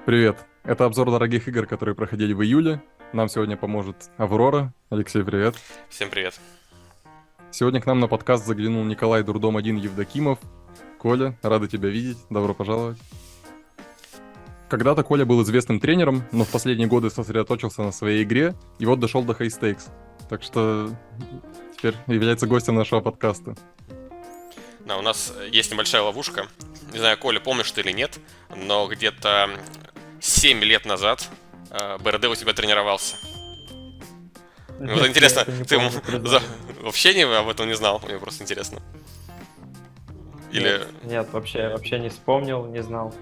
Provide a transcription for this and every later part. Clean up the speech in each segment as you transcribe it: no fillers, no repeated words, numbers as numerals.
Привет. Это обзор дорогих игр, которые проходили в июле. Нам сегодня поможет Аврора. Алексей, привет. Всем привет. Сегодня к нам на подкаст заглянул Николай Дурдом-1 Евдокимов. Коля, рады тебя видеть. Добро пожаловать. Когда-то Коля был известным тренером, но в последние годы сосредоточился на своей игре и вот дошел до High Stakes. Так что теперь является гостем нашего подкаста. Да, у нас есть небольшая ловушка. Не знаю, Коля, помнишь ты или нет, но где-то 7 лет назад БРД у тебя тренировался. Вот Нет, я интересно, это не ты помню, признаюсь. вообще об этом не знал? Мне просто интересно. Или... Нет, вообще не вспомнил, не знал.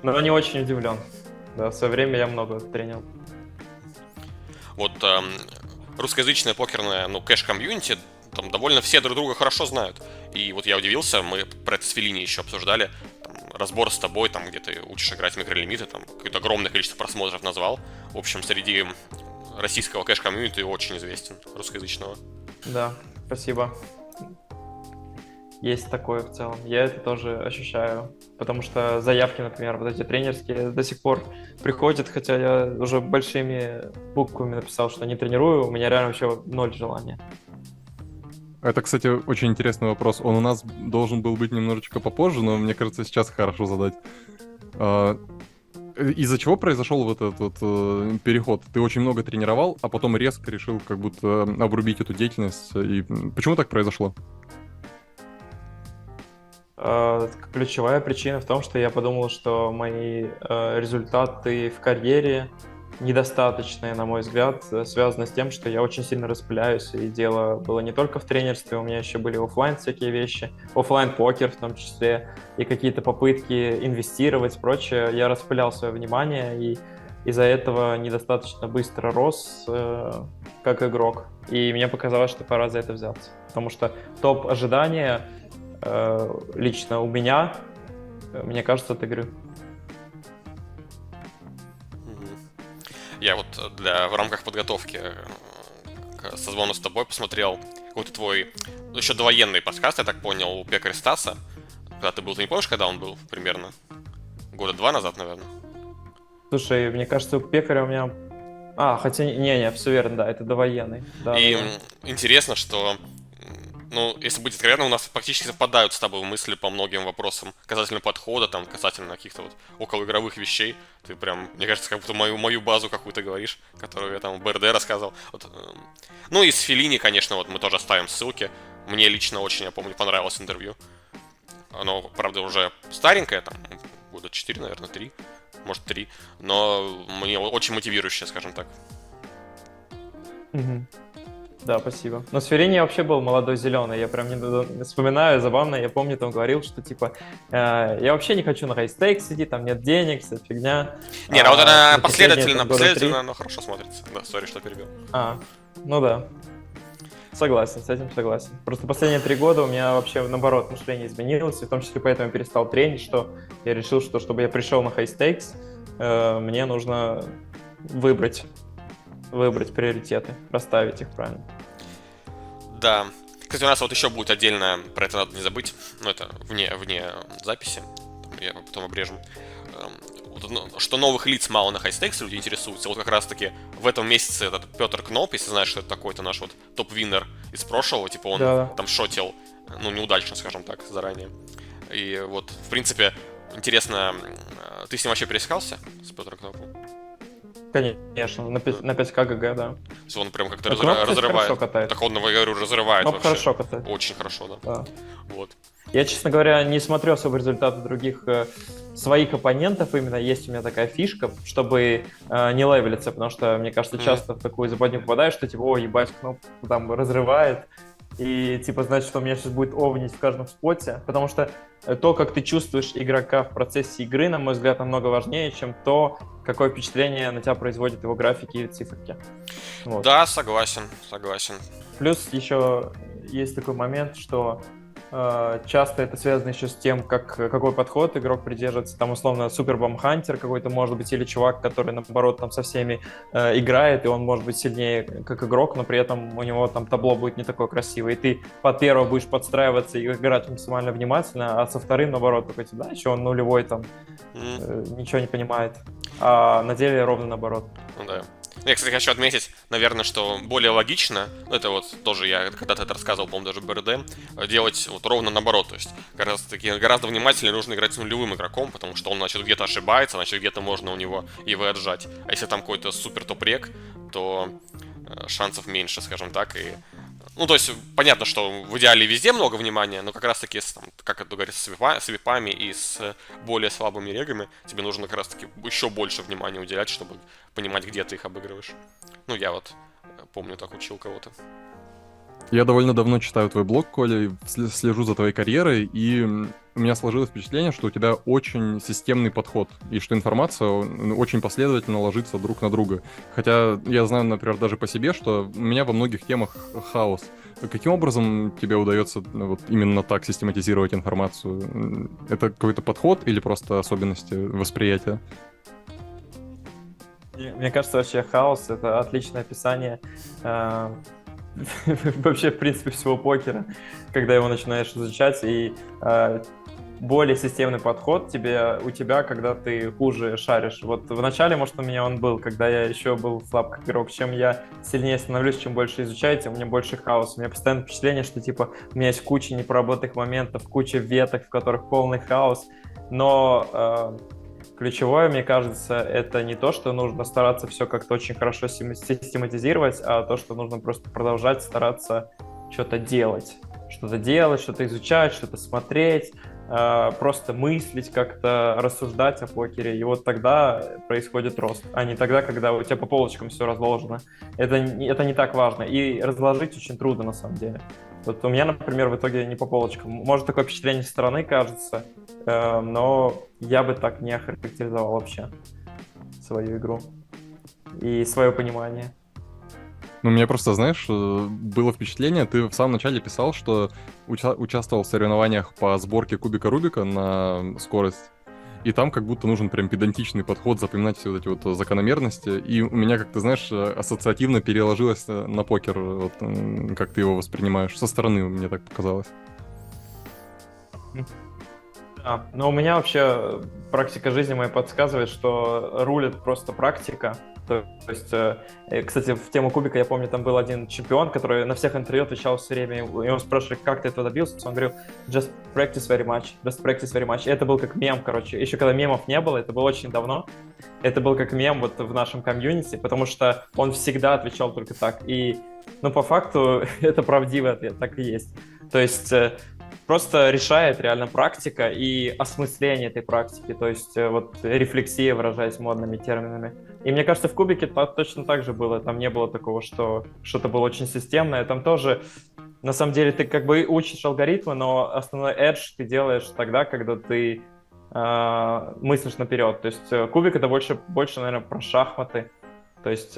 Но не очень удивлен. Да, в свое время я много тренил. Вот русскоязычная покерная, кэш-комьюнити, там довольно все друг друга хорошо знают. И вот я удивился, мы про это с Феллини еще обсуждали, там, разбор с тобой, там, где ты учишь играть в микролимиты, там, какое-то огромное количество просмотров назвал. В общем, среди российского кэш-комьюнити очень известен, русскоязычного. Да, спасибо. Есть такое в целом. Я это тоже ощущаю. Потому что заявки, например, вот эти тренерские до сих пор приходят, хотя я уже большими буквами написал, что не тренирую, у меня реально вообще ноль желания. Это, кстати, очень интересный вопрос. Он у нас должен был быть немножечко попозже, но мне кажется, сейчас хорошо задать. А, Из-за чего произошел вот этот вот переход? Ты очень много тренировал, а потом резко решил как будто обрубить эту деятельность. И почему так произошло? Ключевая причина в том, что я подумал, что мои результаты в карьере недостаточные, на мой взгляд, связаны с тем, что я очень сильно распыляюсь, и дело было не только в тренерстве, у меня еще были оффлайн всякие вещи, оффлайн покер в том числе, и какие-то попытки инвестировать, прочее. Я распылял свое внимание, и из-за этого недостаточно быстро рос как игрок. И мне показалось, что пора за это взяться, потому что топ ожидания лично у меня, мне кажется, от игры. Я вот в рамках подготовки к созвону с тобой посмотрел какой-то твой, еще довоенный подкаст, я так понял, у Пекаря Стаса. Когда ты был, ты не помнишь, когда он был примерно? Года 2 назад, наверное. Слушай, мне кажется, у пекаря у меня... хотя не, все верно, да, это довоенный. Да, И да, да. интересно, что, если быть откровенным, у нас практически совпадают с тобой мысли по многим вопросам касательно подхода, там, касательно каких-то вот околоигровых вещей. Ты прям, мне кажется, как будто мою базу какую-то говоришь, которую я там в БРД рассказывал. Вот, ну и с Феллини, конечно, вот мы тоже оставим ссылки. Мне лично очень, я помню, понравилось интервью. Оно, правда, уже старенькое, там, года 4, наверное, 3, может 3, но мне очень мотивирующее, скажем так. Мгм. Да, спасибо. Но Сферини вообще был молодой зеленый. Я прям не вспоминаю, забавно. Я помню, он говорил, что типа я вообще не хочу на хай-стейк сидеть, там нет денег, вся фигня. Не, ну вот она За последние там, года три. последовательно, но хорошо смотрится. Да, сори, что перебил. Ну да. Согласен, с этим согласен. Просто последние 3 года у меня вообще, наоборот, мышление изменилось, и в том числе поэтому я перестал тренить, что я решил, что чтобы я пришел на high stakes, мне нужно выбрать приоритеты, расставить их правильно. Да. Кстати, у нас вот еще будет отдельно, про это надо не забыть, но это вне записи, я потом обрежем. Что новых лиц мало на хайстексе, люди интересуются. Вот как раз таки в этом месяце этот Петр Кноп, если знаешь, что это такой, это наш вот топ-виннер из прошлого, типа он Да, там шотил, неудачно, скажем так, заранее. И вот, в принципе, интересно, ты с ним вообще пересекался, с Петром Кнопом? конечно, на 5К ГГ, да. То есть он прям как-то Но Кноп, кстати, разрывает. хорошо катает. Так он, я говорю, разрывает Кноп вообще. хорошо катает. Очень хорошо, да. Да. Вот. Я, честно говоря, не смотрю особо результаты других своих оппонентов. Именно есть у меня такая фишка, чтобы не левелиться, потому что, мне кажется, часто в такую западню попадаешь, что типа, о, ебать, Кноп там разрывает, и типа, значит, что у меня сейчас будет овнить в каждом споте, потому что то, как ты чувствуешь игрока в процессе игры, на мой взгляд, намного важнее, чем то, какое впечатление на тебя производят его графики и циферки. Вот. Да, согласен. Плюс еще есть такой момент, что Часто это связано еще с тем, какой подход игрок придерживается. Там, условно, супер бомбхантер какой-то может быть, или чувак, который, наоборот, там со всеми играет, и он может быть сильнее как игрок, но при этом у него там табло будет не такое красивое. И ты под первого будешь подстраиваться и играть максимально внимательно, а со вторым, наоборот, такой, да, еще он нулевой там, ничего не понимает. А на деле ровно наоборот. Ну да. Я, кстати, хочу отметить, наверное, что более логично, это вот тоже я когда-то это рассказывал, по-моему, даже в БРД, делать вот ровно наоборот, то есть гораздо внимательнее нужно играть с нулевым игроком, потому что он, значит, где-то ошибается, значит, где-то можно у него ИВ отжать, а если там какой-то супер топ-рек, то шансов меньше, скажем так, и... Ну, то есть, понятно, что в идеале везде много внимания, но как раз-таки, как это говорится, с випами и с более слабыми регами тебе нужно как раз-таки еще больше внимания уделять, чтобы понимать, где ты их обыгрываешь. Ну, я вот помню, так учил кого-то. Я довольно давно читаю твой блог, Коля, и слежу за твоей карьерой, и у меня сложилось впечатление, что у тебя очень системный подход, и что информация очень последовательно ложится друг на друга. Хотя я знаю, например, даже по себе, что у меня во многих темах хаос. Каким образом тебе удается вот именно так систематизировать информацию? Это какой-то подход или просто особенности восприятия? Мне кажется, вообще хаос — это отличное описание вообще, в принципе, всего покера, когда его начинаешь изучать, и более системный подход у тебя, когда ты хуже шаришь. Вот в начале, может, у меня он был, когда я еще был слаб как игрок. Чем я сильнее становлюсь, чем больше изучаю, тем у меня больше хаоса. У меня постоянно впечатление, что, типа, у меня есть куча непроработанных моментов, куча веток, в которых полный хаос, но... Ключевое, мне кажется, это не то, что нужно стараться все как-то очень хорошо систематизировать, а то, что нужно просто продолжать стараться что-то делать. Что-то изучать, что-то смотреть, просто мыслить, как-то рассуждать о покере. И вот тогда происходит рост, а не тогда, когда у тебя по полочкам все разложено. Это не так важно. И разложить очень трудно, на самом деле. Вот у меня, например, в итоге не по полочкам. Может, такое впечатление со стороны кажется, но я бы так не охарактеризовал вообще свою игру и свое понимание. Ну, у меня просто, знаешь, было впечатление, ты в самом начале писал, что участвовал в соревнованиях по сборке кубика Рубика на скорость, и там как будто нужен прям педантичный подход, запоминать все вот эти вот закономерности, и у меня, как ты знаешь, ассоциативно переложилось на покер, вот, как ты его воспринимаешь, со стороны мне так показалось. Да, но у меня вообще практика жизни моя подсказывает, что рулит просто практика. То есть, кстати, в тему кубика я помню, там был один чемпион, который на всех интервью отвечал все время, и он спрашивает, как ты этого добился, он говорил, just practice very much. И это был как мем, короче. Еще когда мемов не было, это было очень давно, это был как мем вот в нашем комьюнити, потому что он всегда отвечал только так. И, ну, по факту, это правдивый ответ, так и есть. То есть... Просто решает реально практика и осмысление этой практики, то есть вот рефлексия, выражаясь модными терминами. И мне кажется, в кубике точно так же было, там не было такого, что что-то было очень системное, там тоже, на самом деле, ты как бы учишь алгоритмы, но основной edge ты делаешь тогда, когда ты мыслишь наперед, то есть кубик это больше, наверное, про шахматы, то есть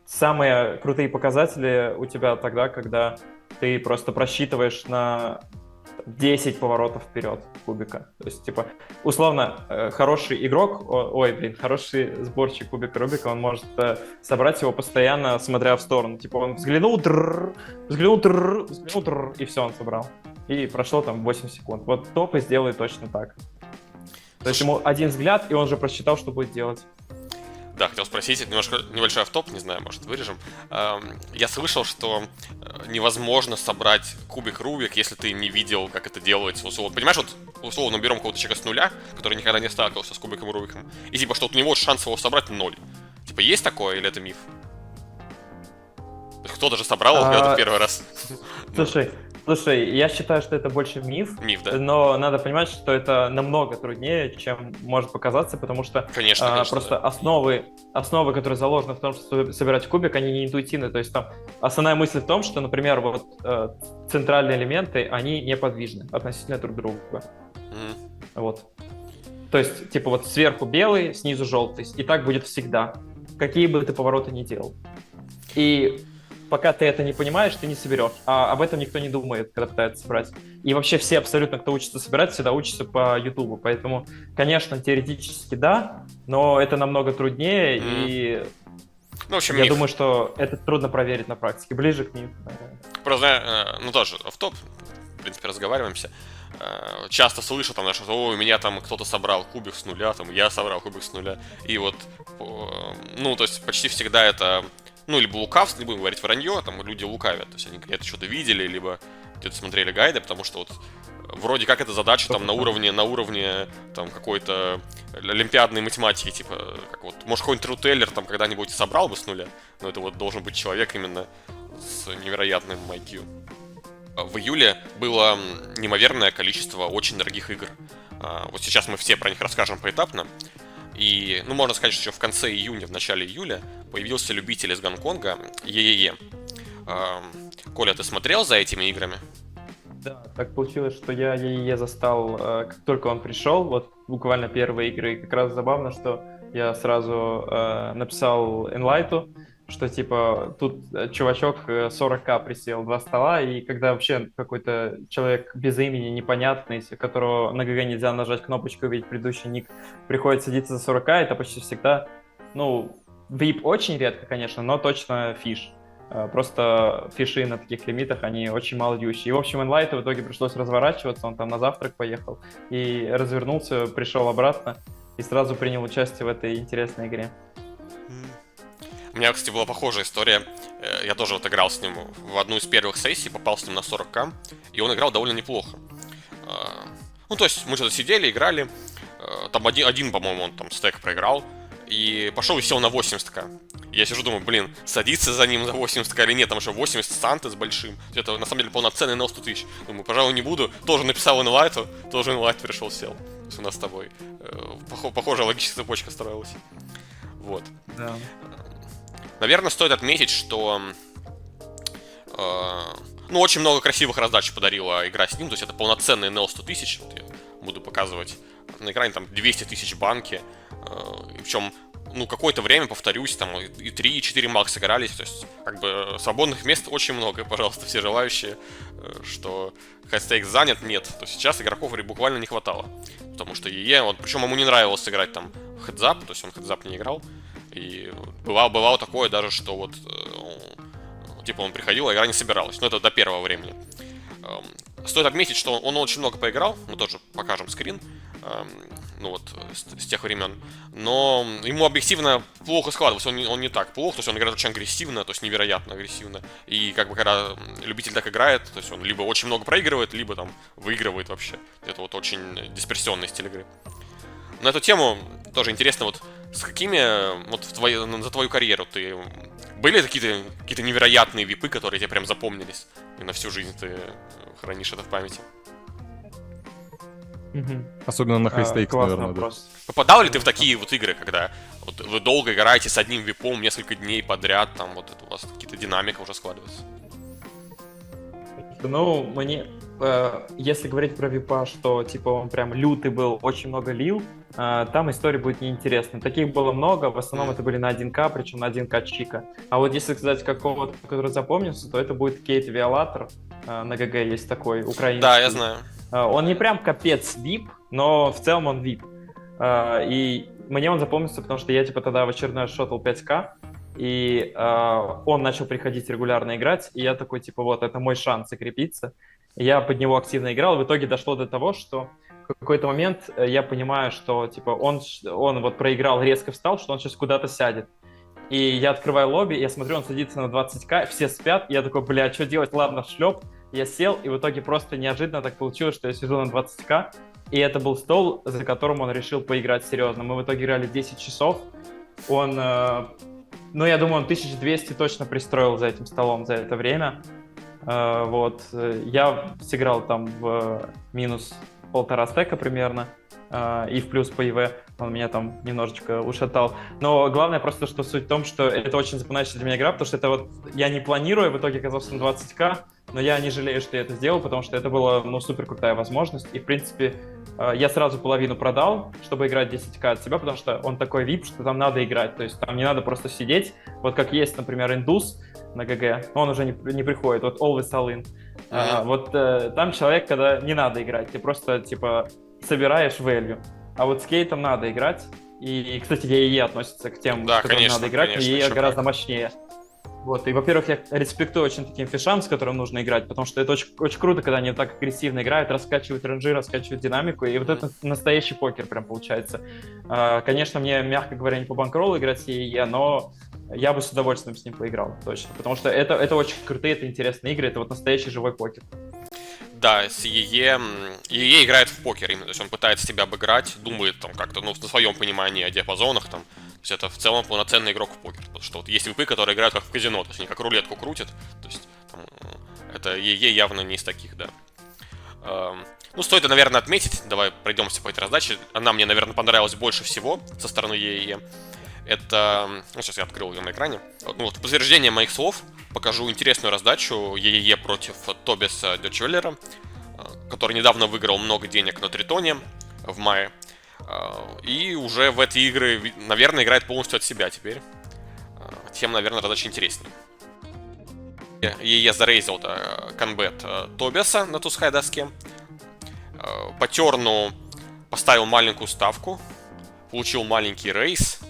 самые крутые показатели у тебя тогда, когда ты просто просчитываешь на 10 поворотов вперед кубика. То есть, типа, условно, хороший игрок, хороший сборщик кубика Рубика, он может собрать его постоянно, смотря в сторону. Типа, он взглянул, и все, он собрал. И прошло там 8 секунд. Вот топы сделает точно так. То есть ему один взгляд, и он же просчитал, что будет делать. Да, хотел спросить, немножко небольшой автоп, не знаю, может, вырежем. Я слышал, что невозможно собрать кубик Рубик, если ты не видел, как это делается. Условно, понимаешь, вот условно берем какого-то человека с нуля, который никогда не сталкивался с кубиком Рубиком, и типа, что вот у него шанс его собрать 0. Типа, есть такое или это миф? Кто-то же собрал его в первый раз. Слушай, я считаю, что это больше миф. Миф, да. Но надо понимать, что это намного труднее, чем может показаться, потому что конечно, просто да. основы, которые заложены в том, что собирать кубик, они не интуитивны. То есть там основная мысль в том, что, например, вот центральные элементы, они неподвижны относительно друг друга. Вот. То есть, типа, вот сверху белый, снизу желтый. И так будет всегда. Какие бы ты повороты ни делал. И пока ты это не понимаешь, ты не соберешь. А об этом никто не думает, когда пытается собрать. И вообще все абсолютно, кто учится собирать, всегда учатся по Ютубу. Поэтому, конечно, теоретически да, но это намного труднее, и Ну, в общем, я миф. думаю, что это трудно проверить на практике. Ближе к мифу, наверное. Просто, ну тоже, автоп, в принципе, разговариваемся. Часто слышу там, что у меня там кто-то собрал кубик с нуля, там я собрал кубик с нуля. И вот, ну, то есть почти всегда это, ну, либо лукавство, не будем говорить вранье, там люди лукавят. То есть они где-то что-то видели, либо где-то смотрели гайды, потому что вот вроде как это задача там на уровне там какой-то олимпиадной математики, типа, как вот, может, какой-нибудь трутейлер там когда-нибудь собрал бы с нуля, но это вот должен быть человек именно с невероятным IQ. В июле было неимоверное количество очень дорогих игр. Вот сейчас мы все про них расскажем поэтапно. И, ну, можно сказать, что еще в конце июня, в начале июля появился любитель из Гонконга ЕЕЕ. Коля, ты смотрел за этими играми? Да, так получилось, что я ЕЕ застал, как только он пришел, вот буквально первые игры. И как раз забавно, что я сразу написал Enlight'у, что типа тут чувачок 40к присел 2 стола, и когда вообще какой-то человек без имени, непонятный, которого на ГГ нельзя нажать кнопочку и увидеть предыдущий ник, приходит садиться за 40к, это почти всегда, ну, VIP очень редко, конечно, но точно фиш. Просто фиши на таких лимитах, они очень мало дьющие. И, в общем, Enlight в итоге пришлось разворачиваться, он там на завтрак поехал, и развернулся, пришел обратно, и сразу принял участие в этой интересной игре. У меня, кстати, была похожая история. Я тоже вот играл с ним в одну из первых сессий, попал с ним на 40к, и он играл довольно неплохо. Ну, то есть мы что-то сидели, играли, там один, по-моему, он там стек проиграл, и пошел и сел на 80к. Я сижу, думаю, блин, садиться за ним за 80к или нет, там еще 80 санты с большим. Это на самом деле полноценный на 100 тысяч. Думаю, пожалуй, не буду. Тоже написал Enlight'у, тоже Enlight пришел, сел. То есть у нас с тобой похожая логическая цепочка строилась. Вот. Да. Наверное, стоит отметить, что ну, очень много красивых раздач подарила игра с ним. То есть это полноценный NL 100 тысяч. Вот я буду показывать на экране там 200 тысяч банки. И причем, ну, какое-то время, повторюсь, там и 3, и 4 макс игрались. То есть, как бы, свободных мест очень много. И, пожалуйста, все желающие, что хэштейк занят, нет. То есть сейчас игроков буквально не хватало. Потому что ЕЕ, вот, причем ему не нравилось играть там хедзап, то есть он хедзап не играл. И бывало такое даже, что вот типа он приходил, а игра не собиралась. Но это до первого времени. Стоит отметить, что он очень много поиграл. Мы тоже покажем скрин. Ну вот, с тех времен. Но ему объективно плохо складывалось. Он не так плохо, то есть он играет очень агрессивно, то есть невероятно агрессивно. И как бы когда любитель так играет, то есть он либо очень много проигрывает, либо там выигрывает вообще. Это вот очень дисперсионный стиль игры. На эту тему тоже интересно, вот с какими, вот за твою карьеру ты... Были какие-то невероятные випы, которые тебе прям запомнились? И на всю жизнь ты хранишь это в памяти? Особенно на хайстейкс, Классный наверное, да. вопрос. Попадал ли ты в такие вот игры, когда вот вы долго играете с одним випом несколько дней подряд, там вот это у вас какие-то динамика уже складывается? Ну, мне, если говорить про випа, что типа он прям лютый был, очень много лил, там история будет неинтересна. Таких было много, в основном это были на 1К, причем на 1К чика. А вот если сказать какого-то, который запомнился, то это будет Кейт Виолатор, на ГГ есть такой, украинский. Да, я знаю. Он не прям капец вип, но в целом он вип. И мне он запомнился, потому что я типа тогда в очередной раз шотал 5К, и он начал приходить регулярно играть, и я такой, типа, вот, это мой шанс закрепиться. Я под него активно играл, и в итоге дошло до того, что в какой-то момент я понимаю, что, типа, он вот проиграл, резко встал, что он сейчас куда-то сядет. И я открываю лобби, я смотрю, он садится на 20К, все спят, и я такой, бля, что делать, ладно, шлеп. Я сел, и в итоге просто неожиданно так получилось, что я сижу на 20К, и это был стол, за которым он решил поиграть серьезно. Мы в итоге играли 10 часов, он... Ну, я думаю, он 1200 точно пристроил за этим столом за это время. Вот. Я сыграл там в минус 1,5 стека примерно. И в плюс по ЕВ он меня там немножечко ушатал. Но главное просто, что суть в том, что это очень запоминающаяся для меня игра, потому что это вот я не планирую, в итоге оказался на 20К, но я не жалею, что я это сделал, потому что это была, ну, супер крутая возможность. И, в принципе, я сразу половину продал, чтобы играть 10К от себя, потому что он такой VIP, что там надо играть. То есть там не надо просто сидеть. Вот как есть, например, Индус, на ГГ. Он уже не приходит, вот Always All In. Мгм. Вот там человек, когда не надо играть, ты просто, типа, собираешь value. А вот с Кейтом надо играть. И, кстати, ЕЕ относится к тем, Да, с которыми конечно, надо играть, но конечно, ЕЕ ещё гораздо как. мощнее. Вот, и, во-первых, я респектую очень таким фишам, с которым нужно играть, потому что это очень, очень круто, когда они так агрессивно играют, раскачивают ренжи, раскачивают динамику, и вот это настоящий покер прям получается. Конечно, мне, мягко говоря, не по банкроллу играть с ЕЕ, но я бы с удовольствием с ним поиграл, точно, потому что это очень крутые, это интересные игры, это вот настоящий живой покер. Да, с ЕЕ играет в покер именно, то есть он пытается тебя обыграть, думает там как-то, ну, на своем понимании о диапазонах там. То есть это в целом полноценный игрок в покер. Потому что вот есть випы, которые играют как в казино, то есть они как рулетку крутят. То есть там, это ЕЕ явно не из таких, да. Ну, стоит, наверное, отметить, давай пройдемся по этой раздаче. Она мне, наверное, понравилась больше всего со стороны ЕЕ. Это... Ну, сейчас я открыл ее на экране. Ну, вот, в подтверждение моих слов покажу интересную раздачу ЕЕ против Тобиаса Дёрчвеллера, который недавно выиграл много денег на Тритоне в мае. И уже в эти игры, наверное, играет полностью от себя теперь. Тем, наверное, раздача интереснее. ЕЕ зарейзил конбет Тобиаса на тусхай доске. По терну поставил маленькую ставку. Получил маленький рейс.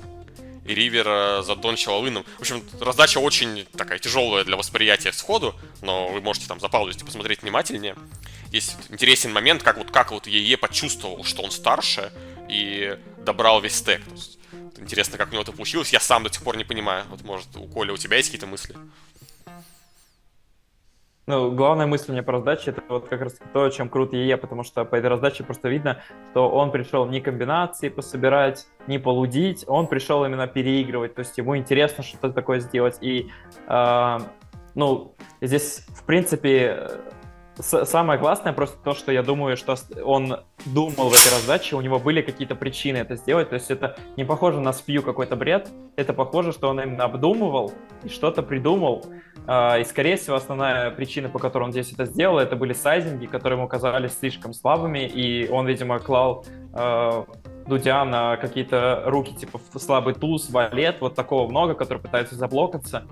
И ривер задончил алыном. В общем, раздача очень такая тяжелая для восприятия сходу. Но вы можете там запаузить и посмотреть внимательнее. Есть интересный момент, как вот ЕЕ почувствовал, что он старше, и добрал весь стек. То есть, интересно, как у него это получилось. Я сам до сих пор не понимаю. Вот, может, у Коля у тебя есть какие-то мысли? Ну, главная мысль у меня по раздаче — это вот как раз то, чем крут ЕЕ, потому что по этой раздаче просто видно, что он пришел не комбинации пособирать, не полудить, он пришел именно переигрывать, то есть ему интересно что-то такое сделать. И, ну, здесь, в принципе, самое классное просто то, что я думаю, что он думал в этой раздаче, у него были какие-то причины это сделать, то есть это не похоже на спью какой-то бред, это похоже, что он именно обдумывал и что-то придумал, и, скорее всего, основная причина, по которой он здесь это сделал, это были сайзинги, которые ему казались слишком слабыми, и он, видимо, клал Дудя на какие-то руки, типа слабый туз, валет, вот такого много, которые пытаются заблокаться.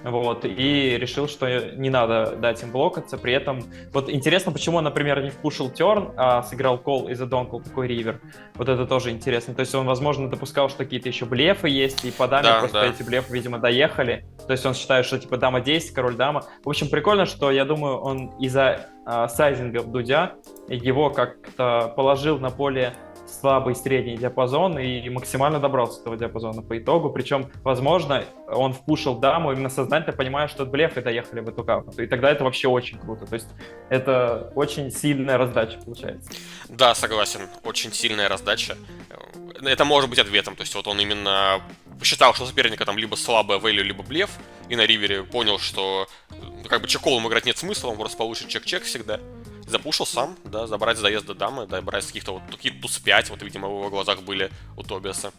Вот, и решил, что не надо дать им блокаться. При этом, вот интересно, почему он, например, не впушил терн, а сыграл кол и задонкал такой ривер. Вот это тоже интересно. То есть он, возможно, допускал, что какие-то еще блефы есть, и по даме Да, просто да. эти блефы, видимо, доехали. То есть он считает, что типа дама 10, король дама. В общем, прикольно, что, я думаю, он из-за сайзингов Дудя его как-то положил на поле слабый средний диапазон и максимально добрался до этого диапазона по итогу. Причем, возможно, он впушил даму именно сознательно, понимая, что блефы доехали в эту карту. И тогда это вообще очень круто. То есть это очень сильная раздача получается. Да, согласен. Очень сильная раздача. Это может быть ответом. То есть вот он именно посчитал, что у соперника там либо слабая value, либо блеф. И на ривере понял, что как бы чеколом играть нет смысла, он просто получит чек-чек всегда. Запушил сам, да, забрать заезд до дамы, добрать каких-то вот какие-то туз 5, вот, видимо, в его глазах были у Тобиаса.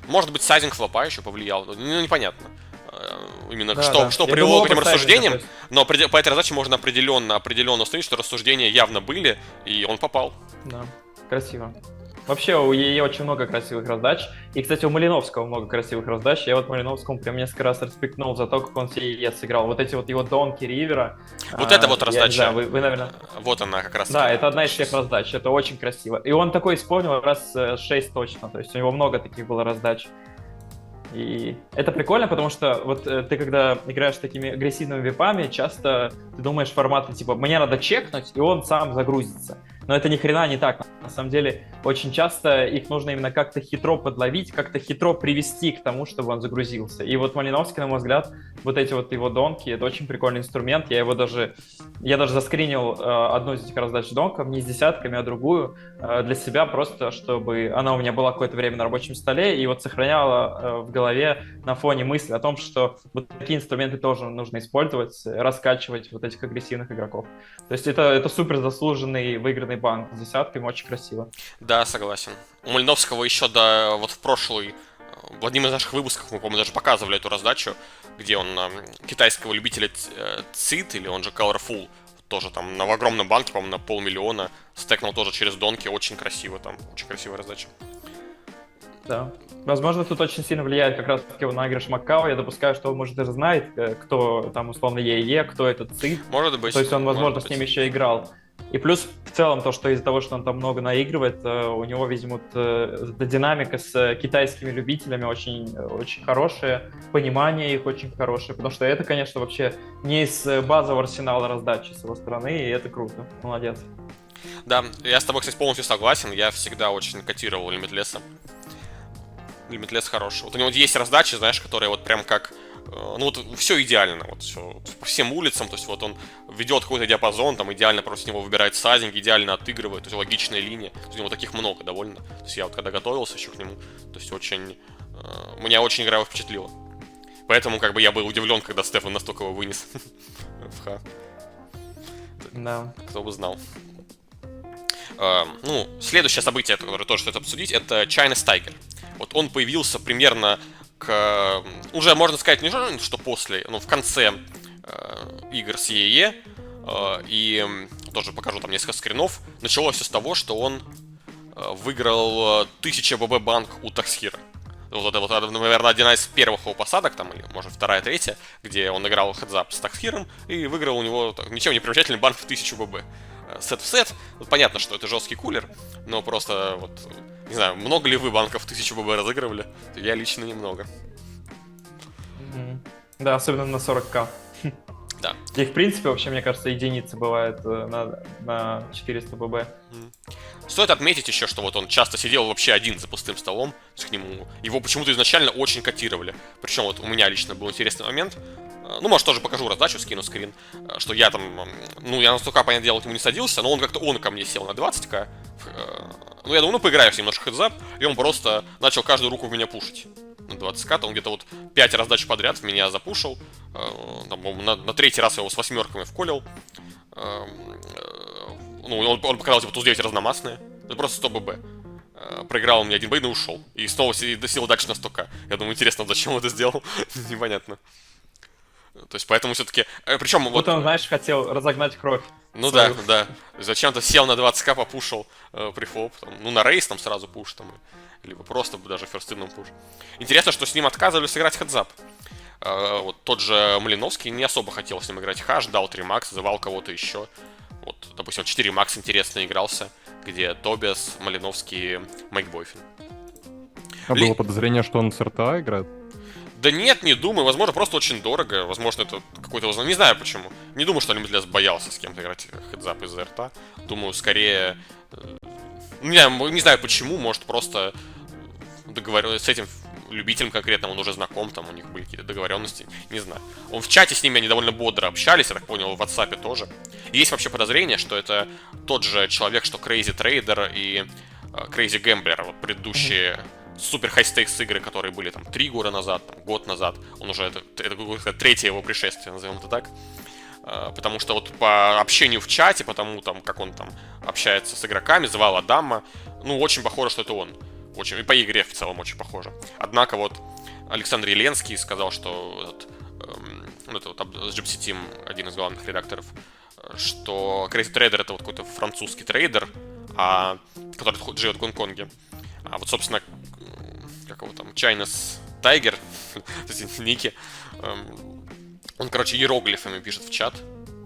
Может быть, сайзинг флопа еще повлиял, ну, непонятно. Именно Да, что, да. что Я привело думаю, к этим оба сайзинга, рассуждениям, то есть. но по этой задаче можно определенно установить, что рассуждения явно были, и он попал. Да, красиво. Вообще у ЕЕ очень много красивых раздач. И, кстати, у Малиновского много красивых раздач. Я вот Малиновскому прям несколько раз респектнул за то, как он все ЕЕ сыграл. Вот эти вот его донки ривера. Вот это вот Я не раздача. знаю, вы, наверное... Вот она как раз. Да, это одна из тех раздач. Это очень красиво. И он такой исполнил раз 6 точно. То есть у него много таких было раздач. И это прикольно, потому что вот ты когда играешь с такими агрессивными випами, часто ты думаешь формата типа «мне надо чекнуть», и он сам загрузится. Но это ни хрена не так. На самом деле, очень часто их нужно именно как-то хитро подловить, как-то хитро привести к тому, чтобы он загрузился. И вот Малиновский, на мой взгляд, вот эти вот его донки, это очень прикольный инструмент. Я даже заскринил одну из этих раздач донков, не с десятками, а другую, для себя просто, чтобы она у меня была какое-то время на рабочем столе и вот сохраняла в голове на фоне мысли о том, что вот такие инструменты тоже нужно использовать, раскачивать вот этих агрессивных игроков. То есть это супер заслуженный выигранный банк с десятками, очень красиво. Да, согласен. У Малиновского еще вот в одном из наших выпусков мы, по-моему, даже показывали эту раздачу, где он китайского любителя Цит, или он же Colorful, тоже там в огромном банке, по-моему, на 500 000, стекнул тоже через донки, очень красиво там, очень красивая раздача. Да. Возможно, тут очень сильно влияет как раз-таки на наигрыш Маккао. Я допускаю, что он, может, даже знает, кто там, условно, ЕЕ, кто этот ЦИД. Может быть. То есть он, возможно, может с ним быть. еще играл. И плюс, в целом, то, что из-за того, что он там много наигрывает, у него, видимо, динамика с китайскими любителями очень, очень хорошая, понимание их очень хорошее, потому что это, конечно, вообще не из базового арсенала раздачи с его стороны, и это круто. Молодец. Да, я с тобой, кстати, полностью согласен. Я всегда очень котировал Limitless. Limitless хороший. Вот у него есть раздачи, знаешь, которые вот прям как... Ну вот все идеально, вот все по всем улицам, то есть вот он ведет какой-то диапазон, там идеально просто с него выбирает сайдинг, идеально отыгрывает, то есть логичная линия, то есть у него таких много довольно. То есть я вот когда готовился еще к нему, то есть очень... Меня очень игра впечатлила. Поэтому как бы я был удивлен, когда Стефан настолько его вынес в Х. Да. Кто бы знал. Ну, следующее событие, которое тоже стоит обсудить, это China's Tiger. Вот он появился примерно уже можно сказать не что после, но в конце игр с ЕЕ. И тоже покажу там несколько скринов. Началось все с того, что он выиграл 1000 ББ банк у Таксхира. Вот это вот, наверное, одна из первых его посадок, там, или, может, вторая, третья, где он играл хедзап с Таксхиром и выиграл у него ничем не примечательный банк в 1000 ББ. Сет в сет. Понятно, что это жесткий кулер, но просто вот, не знаю, много ли вы банков 1000 ББ разыгрывали? Я лично немного. Да, особенно на 40к. Да. Их, в принципе, вообще, мне кажется, единицы бывают на 400 ББ. Стоит отметить еще, что вот он часто сидел вообще один за пустым столом, то есть к нему его почему-то изначально очень котировали. Причем вот у меня лично был интересный момент. Ну, может, тоже покажу раздачу, скину скрин, что я там, ну, я на 100к, понятное дело, к нему не садился, но он как-то, ко мне сел на 20к. Ну, я думаю, ну, поиграю с немножко хедзап, и он просто начал каждую руку в меня пушить. На 20к, он где-то вот 5 раздач подряд в меня запушил. Там, на третий раз я его с 8-ками вколил. Ну, он показал, типа, туз 9 разномастные. Это просто 100 ББ. Проиграл мне один бейн и ушел. И снова досел дальше на 100к. Я думаю, интересно, зачем он это сделал? Непонятно. То есть, поэтому все-таки... Причем вот... Он, знаешь, хотел разогнать кровь. Ну свою. Да. Зачем-то сел на 20к, попушил префлоп. Ну, на рейс там сразу пуш, там, либо просто даже ферстинным пуш. Интересно, что с ним отказывались играть хедзап. Вот тот же Малиновский не особо хотел с ним играть хаш, дал 3 макс, звал кого-то еще. Вот, допустим, 4 макс интересно игрался, где Тобиас, Малиновский, Майк Бойфин. А было подозрение, что он с РТА играет? Да нет, не думаю. Возможно, просто очень дорого. Возможно, это какой-то... Не знаю почему. Не думаю, что Limitless боялся с кем-то играть хедзап из-за РТА. Думаю, скорее... Не знаю почему. Может, просто с этим любителем конкретно он уже знаком, там у них были какие-то договоренности. Не знаю. Он в чате с ними они довольно бодро общались, я так понял, в WhatsApp тоже. И есть вообще подозрение, что это тот же человек, что Crazy Trader и Crazy Gambler, вот предыдущие... супер хай-стейкс игры, которые были там 3 года назад, там, год назад. Он уже, это третье его пришествие, назовем это так. Потому что вот по общению в чате, потому там, как он там общается с игроками, звал Адама, ну, очень похоже, что это он. Очень, и по игре в целом очень похоже. Однако вот Александр Еленский сказал, что это вот с Gypsy Team, один из главных редакторов, что Crazy Trader это вот какой-то французский трейдер, который живет в Гонконге. А вот, собственно, как его там, China's Tiger, ники, он, короче, иероглифами пишет в чат.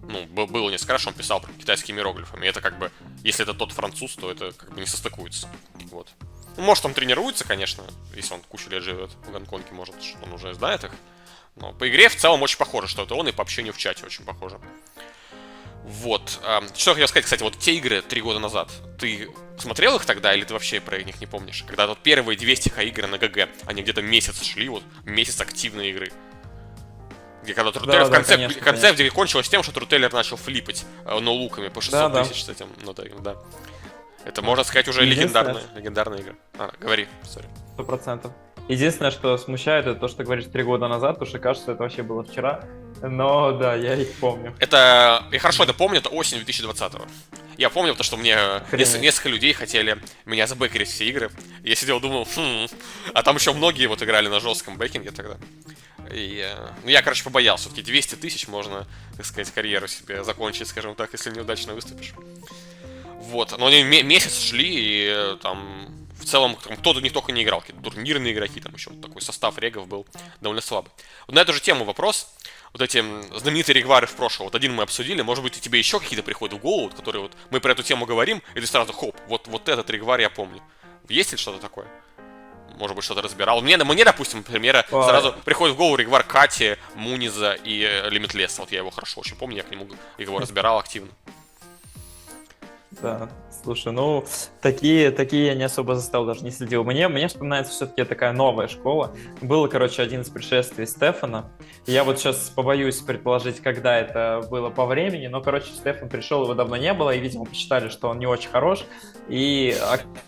Ну, было несколько раз, что он писал китайскими иероглифами. И это как бы, если это тот француз, то это как бы не состыкуется. Вот. Ну, может, он тренируется, конечно, если он кучу лет живет в Гонконге, может, он уже знает их. Но по игре в целом очень похоже, что это он, и по общению в чате очень похоже. Вот. Что я хотел сказать, кстати, вот те игры 3 года назад, ты смотрел их тогда, или ты вообще про них не помнишь? Когда вот первые 200 игры на ГГ, они где-то месяц шли, вот месяц активной игры. Где когда Трутеллер в конце где кончилось тем, что Трутеллер начал флипать ноулуками по 600 тысяч с этим, ну да. Это, можно сказать, уже легендарная игра. Говори, сори. 100%. Единственное, что смущает, это то, что ты говоришь 3 года назад, потому что кажется, это вообще было вчера. Но да, я их помню. Я хорошо это помню, это осень 2020-го. Я помню, потому что мне несколько людей хотели меня забэкерить все игры. Я сидел, думал, а там еще многие вот играли на жестком бэкинге тогда. И, я, короче, побоялся. Все-таки 200 тысяч можно, так сказать, карьеру себе закончить, скажем так, если неудачно выступишь. Вот, но они месяц шли, и там в целом кто-то в них только не играл, какие-то турнирные игроки, там еще такой состав регов был довольно слабый. Вот на эту же тему вопрос. Вот эти знаменитые регвары в прошлом, вот один мы обсудили, может быть, и тебе еще какие-то приходят в голову, которые вот мы про эту тему говорим, и ты сразу, хоп, вот этот регвар я помню. Есть ли что-то такое? Может быть, что-то разбирал. Мне, допустим, например, сразу приходит в голову регвар Кати, Муниза и Лимитлесса. Вот я его хорошо очень помню, я к нему его разбирал активно. Да, слушай, ну, такие я не особо застал, даже не следил. Мне вспоминается все-таки такая новая школа. Было, короче, один из предшествий Стефана. Я вот сейчас побоюсь предположить, когда это было по времени, но, короче, Стефан пришел, его давно не было, и, видимо, посчитали, что он не очень хорош, и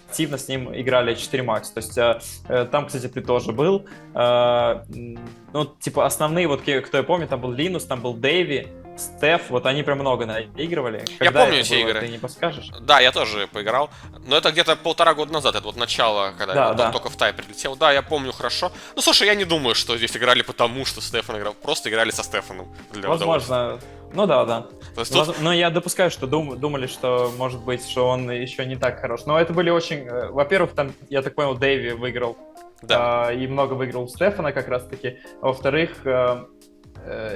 активно с ним играли 4 Max. То есть там, кстати, ты тоже был. Ну, типа, основные, вот, кто я помню, там был Линус, там был Дэйви, Стеф, вот они прям много наигрывали. Когда я помню это эти было, игры. Ты не подскажешь? Да, я тоже поиграл. Но это где-то 1,5 года назад, это вот начало, когда я только в Тай прилетел. Да, я помню хорошо. Ну, слушай, я не думаю, что здесь играли потому, что Стефан играл. Просто играли со Стефаном. Возможно. Ну да. Тут... Но я допускаю, что думали, что, может быть, что он еще не так хорош. Но это были очень... Во-первых, там, я так понял, Дэйви выиграл. Да. И много выиграл у Стефана как раз-таки. А во-вторых...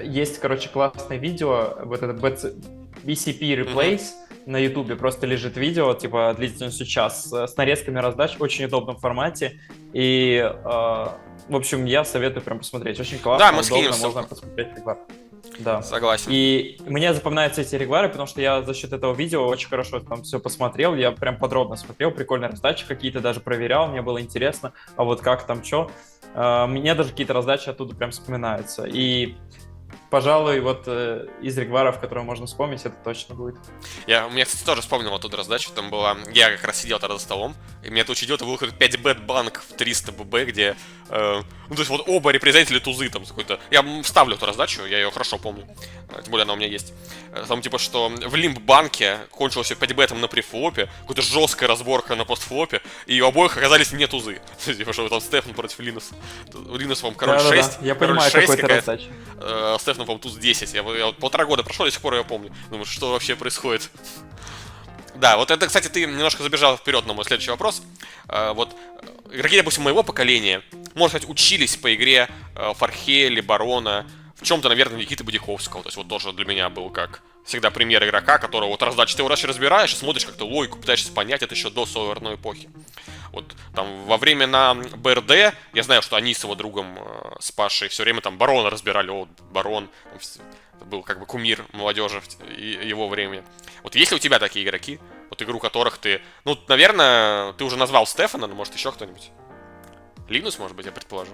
Есть, короче, классное видео, вот это BCP Replays на ютубе, просто лежит видео, типа, длительностью час, с нарезками раздач, в очень удобном формате, и, в общем, я советую прям посмотреть, очень классно, да, мы удобно, скинем можно посмотреть регвар. Да. Согласен. И мне запоминаются эти регвары, потому что я за счет этого видео очень хорошо там все посмотрел, я прям подробно смотрел, прикольные раздачи какие-то даже проверял, мне было интересно, а вот как там, что. Мне даже какие-то раздачи оттуда прям вспоминаются. И, пожалуй, вот из регваров, которые можно вспомнить, это точно будет. У меня, кстати, тоже вспомнил оттуда раздачу. Там была... Я как раз сидел тогда за столом, и меня это очень идет, был какой-то 5-бет банк в 300 ББ, где... ну, то есть вот оба репрезентили тузы там какой-то... Я вставлю эту раздачу, я ее хорошо помню. Тем более она у меня есть. Там типа, что в лимб-банке кончилось все 5-бетом на префлопе, какая-то жесткая разборка на постфлопе, и у обоих оказались не тузы. Типа, что там Стефан против Линуса. Линус, по-моему, король 6. Я понимаю, какой-то раздача. Стефан, по-моему, туз 10. Я вот 1,5 года прошло, до сих пор я помню. Думаю, что вообще происходит. Да, вот это, кстати, ты немножко забежал вперед на мой следующий вопрос. Вот игроки, допустим, моего поколения, можно сказать, учились по игре Фархели, Барона, в чем-то, наверное, Никиты Бодяковского. То есть вот тоже для меня был как всегда пример игрока, которого вот раздачу ты его раз разбираешь и смотришь как-то логику, пытаешься понять, это еще до Соларной эпохи. Вот там во время на БРД, я знаю, что они с его другом, с Пашей, все время там Барона разбирали, Барон, был как бы кумир молодежи его времени. Вот есть ли у тебя такие игроки, вот игру которых ты... Ну, наверное, ты уже назвал Стефана, но может еще кто-нибудь? Линус, может быть, я предположу.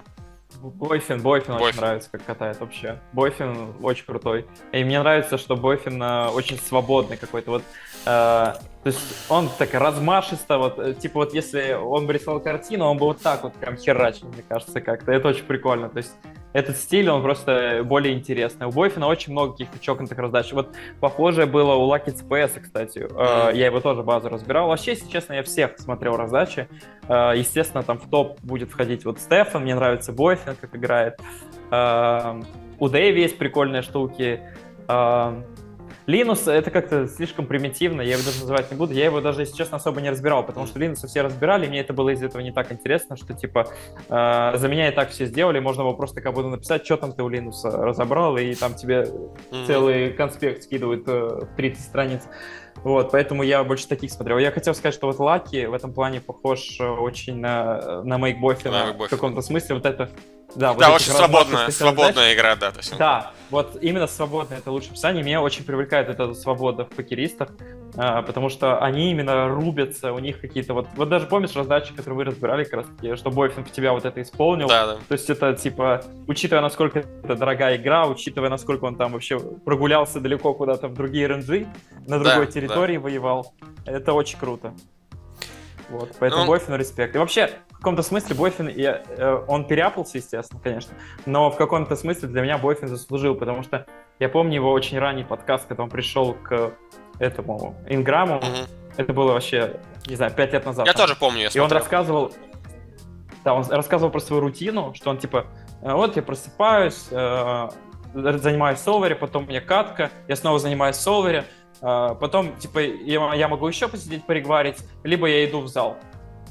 Бойфин очень нравится, как катает вообще. Бойфин очень крутой. И мне нравится, что Бойфин очень свободный какой-то. Вот, то есть он так размашисто, вот, типа вот если он бы рисовал картину, он бы вот так вот прям херачил, мне кажется, как-то. Это очень прикольно. То есть этот стиль, он просто более интересный. У Бойфина очень много каких-то чокнутых раздач. Вот похожее было у Lucky CPS, кстати. Я его тоже базу разбирал. Вообще, если честно, я всех смотрел раздачи. Естественно, там в топ будет входить вот Стефан, мне нравится Бойфин, как играет. У Дэйви есть прикольные штуки. Линус — это как-то слишком примитивно, я его даже называть не буду. Я его даже, если честно, особо не разбирал, потому что Линуса все разбирали, и мне это было из этого не так интересно, что, типа, за меня и так все сделали, можно было просто как будто написать, что там ты у Линуса разобрал, и там тебе целый конспект скидывают в 30 страниц. Вот, поэтому я больше таких смотрел. Я хотел сказать, что вот Лаки в этом плане похож очень на Make Бойфина в каком-то смысле. Вот это... Да, вот очень свободная игра, да. Да, вот именно свободное — это лучшее описание. Меня очень привлекает эта свобода в покеристах, потому что они именно рубятся, у них какие-то вот даже помнишь раздачи, которые вы разбирали как раз таки, что Бойфин в тебя вот это исполнил. Да. То есть это типа, учитывая, насколько это дорогая игра, учитывая, насколько он там вообще прогулялся далеко куда-то в другие ренджи, на другой территории воевал, это очень круто. Вот, поэтому Бойфину респект. И вообще, в каком-то смысле Бойфин, он переапался, естественно, конечно, но в каком-то смысле для меня Бойфин заслужил, потому что я помню его очень ранний подкаст, когда он пришел к этому Инграму. Это было вообще, не знаю, 5 лет назад. Я тоже помню, я смотрел. И он рассказывал, он рассказывал про свою рутину, что он типа, вот я просыпаюсь, занимаюсь в солвере, потом у меня катка, я снова занимаюсь в солвере, потом, типа, я могу еще посидеть, порегварить, либо я иду в зал.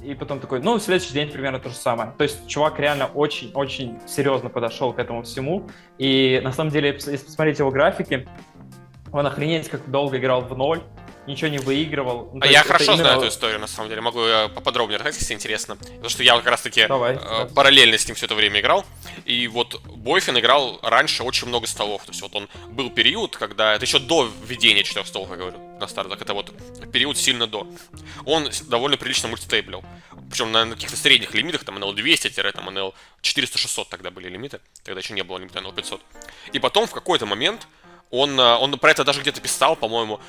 и потом такой, ну, в следующий день примерно то же самое. То есть чувак реально очень-очень серьезно подошел к этому всему, и на самом деле, если посмотреть его графики, он охренеть как долго играл в ноль, ничего не выигрывал. Ну, А я хорошо знаю эту историю, на самом деле. Могу поподробнее рассказать, если интересно. Потому что я как раз-таки Давай. параллельно с ним все это время играл. И вот Бойфин играл раньше очень много столов. То есть вот он был период, когда... Это еще до введения 4 столов, я говорю, на стартах. Это вот период сильно до. Он довольно прилично мультитейблил. Причем на каких-то средних лимитах, там NL200, NL400-600 тогда были лимиты. Тогда еще не было лимита NL500. И потом в какой-то момент... Он про это даже где-то писал, по-моему.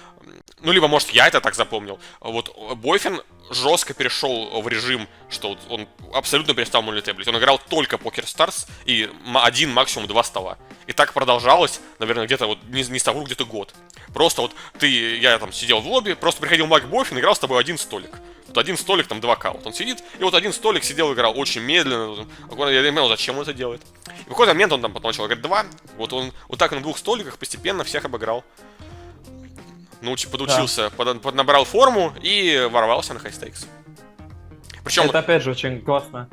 Ну, либо, может, я это так запомнил. Вот Бойфин жестко перешел в режим, что он абсолютно перестал мультитеблить. Он играл только Покер Старс и один, максимум 2 стола. И так продолжалось, наверное, где-то вот, не совру, где-то год. Просто вот я там сидел в лобби, просто приходил Мак Бойфин, играл с тобой один столик. Вот один столик, там 2К. Вот он сидит, и вот один столик сидел, играл очень медленно. Я не понял, зачем он это делает. И в какой-то момент он там потом начал играть 2. Вот он вот так на 2 столиках постепенно всех обыграл. Подучился, поднабрал форму и ворвался на хайстейкс. Причем... Это опять же очень классно.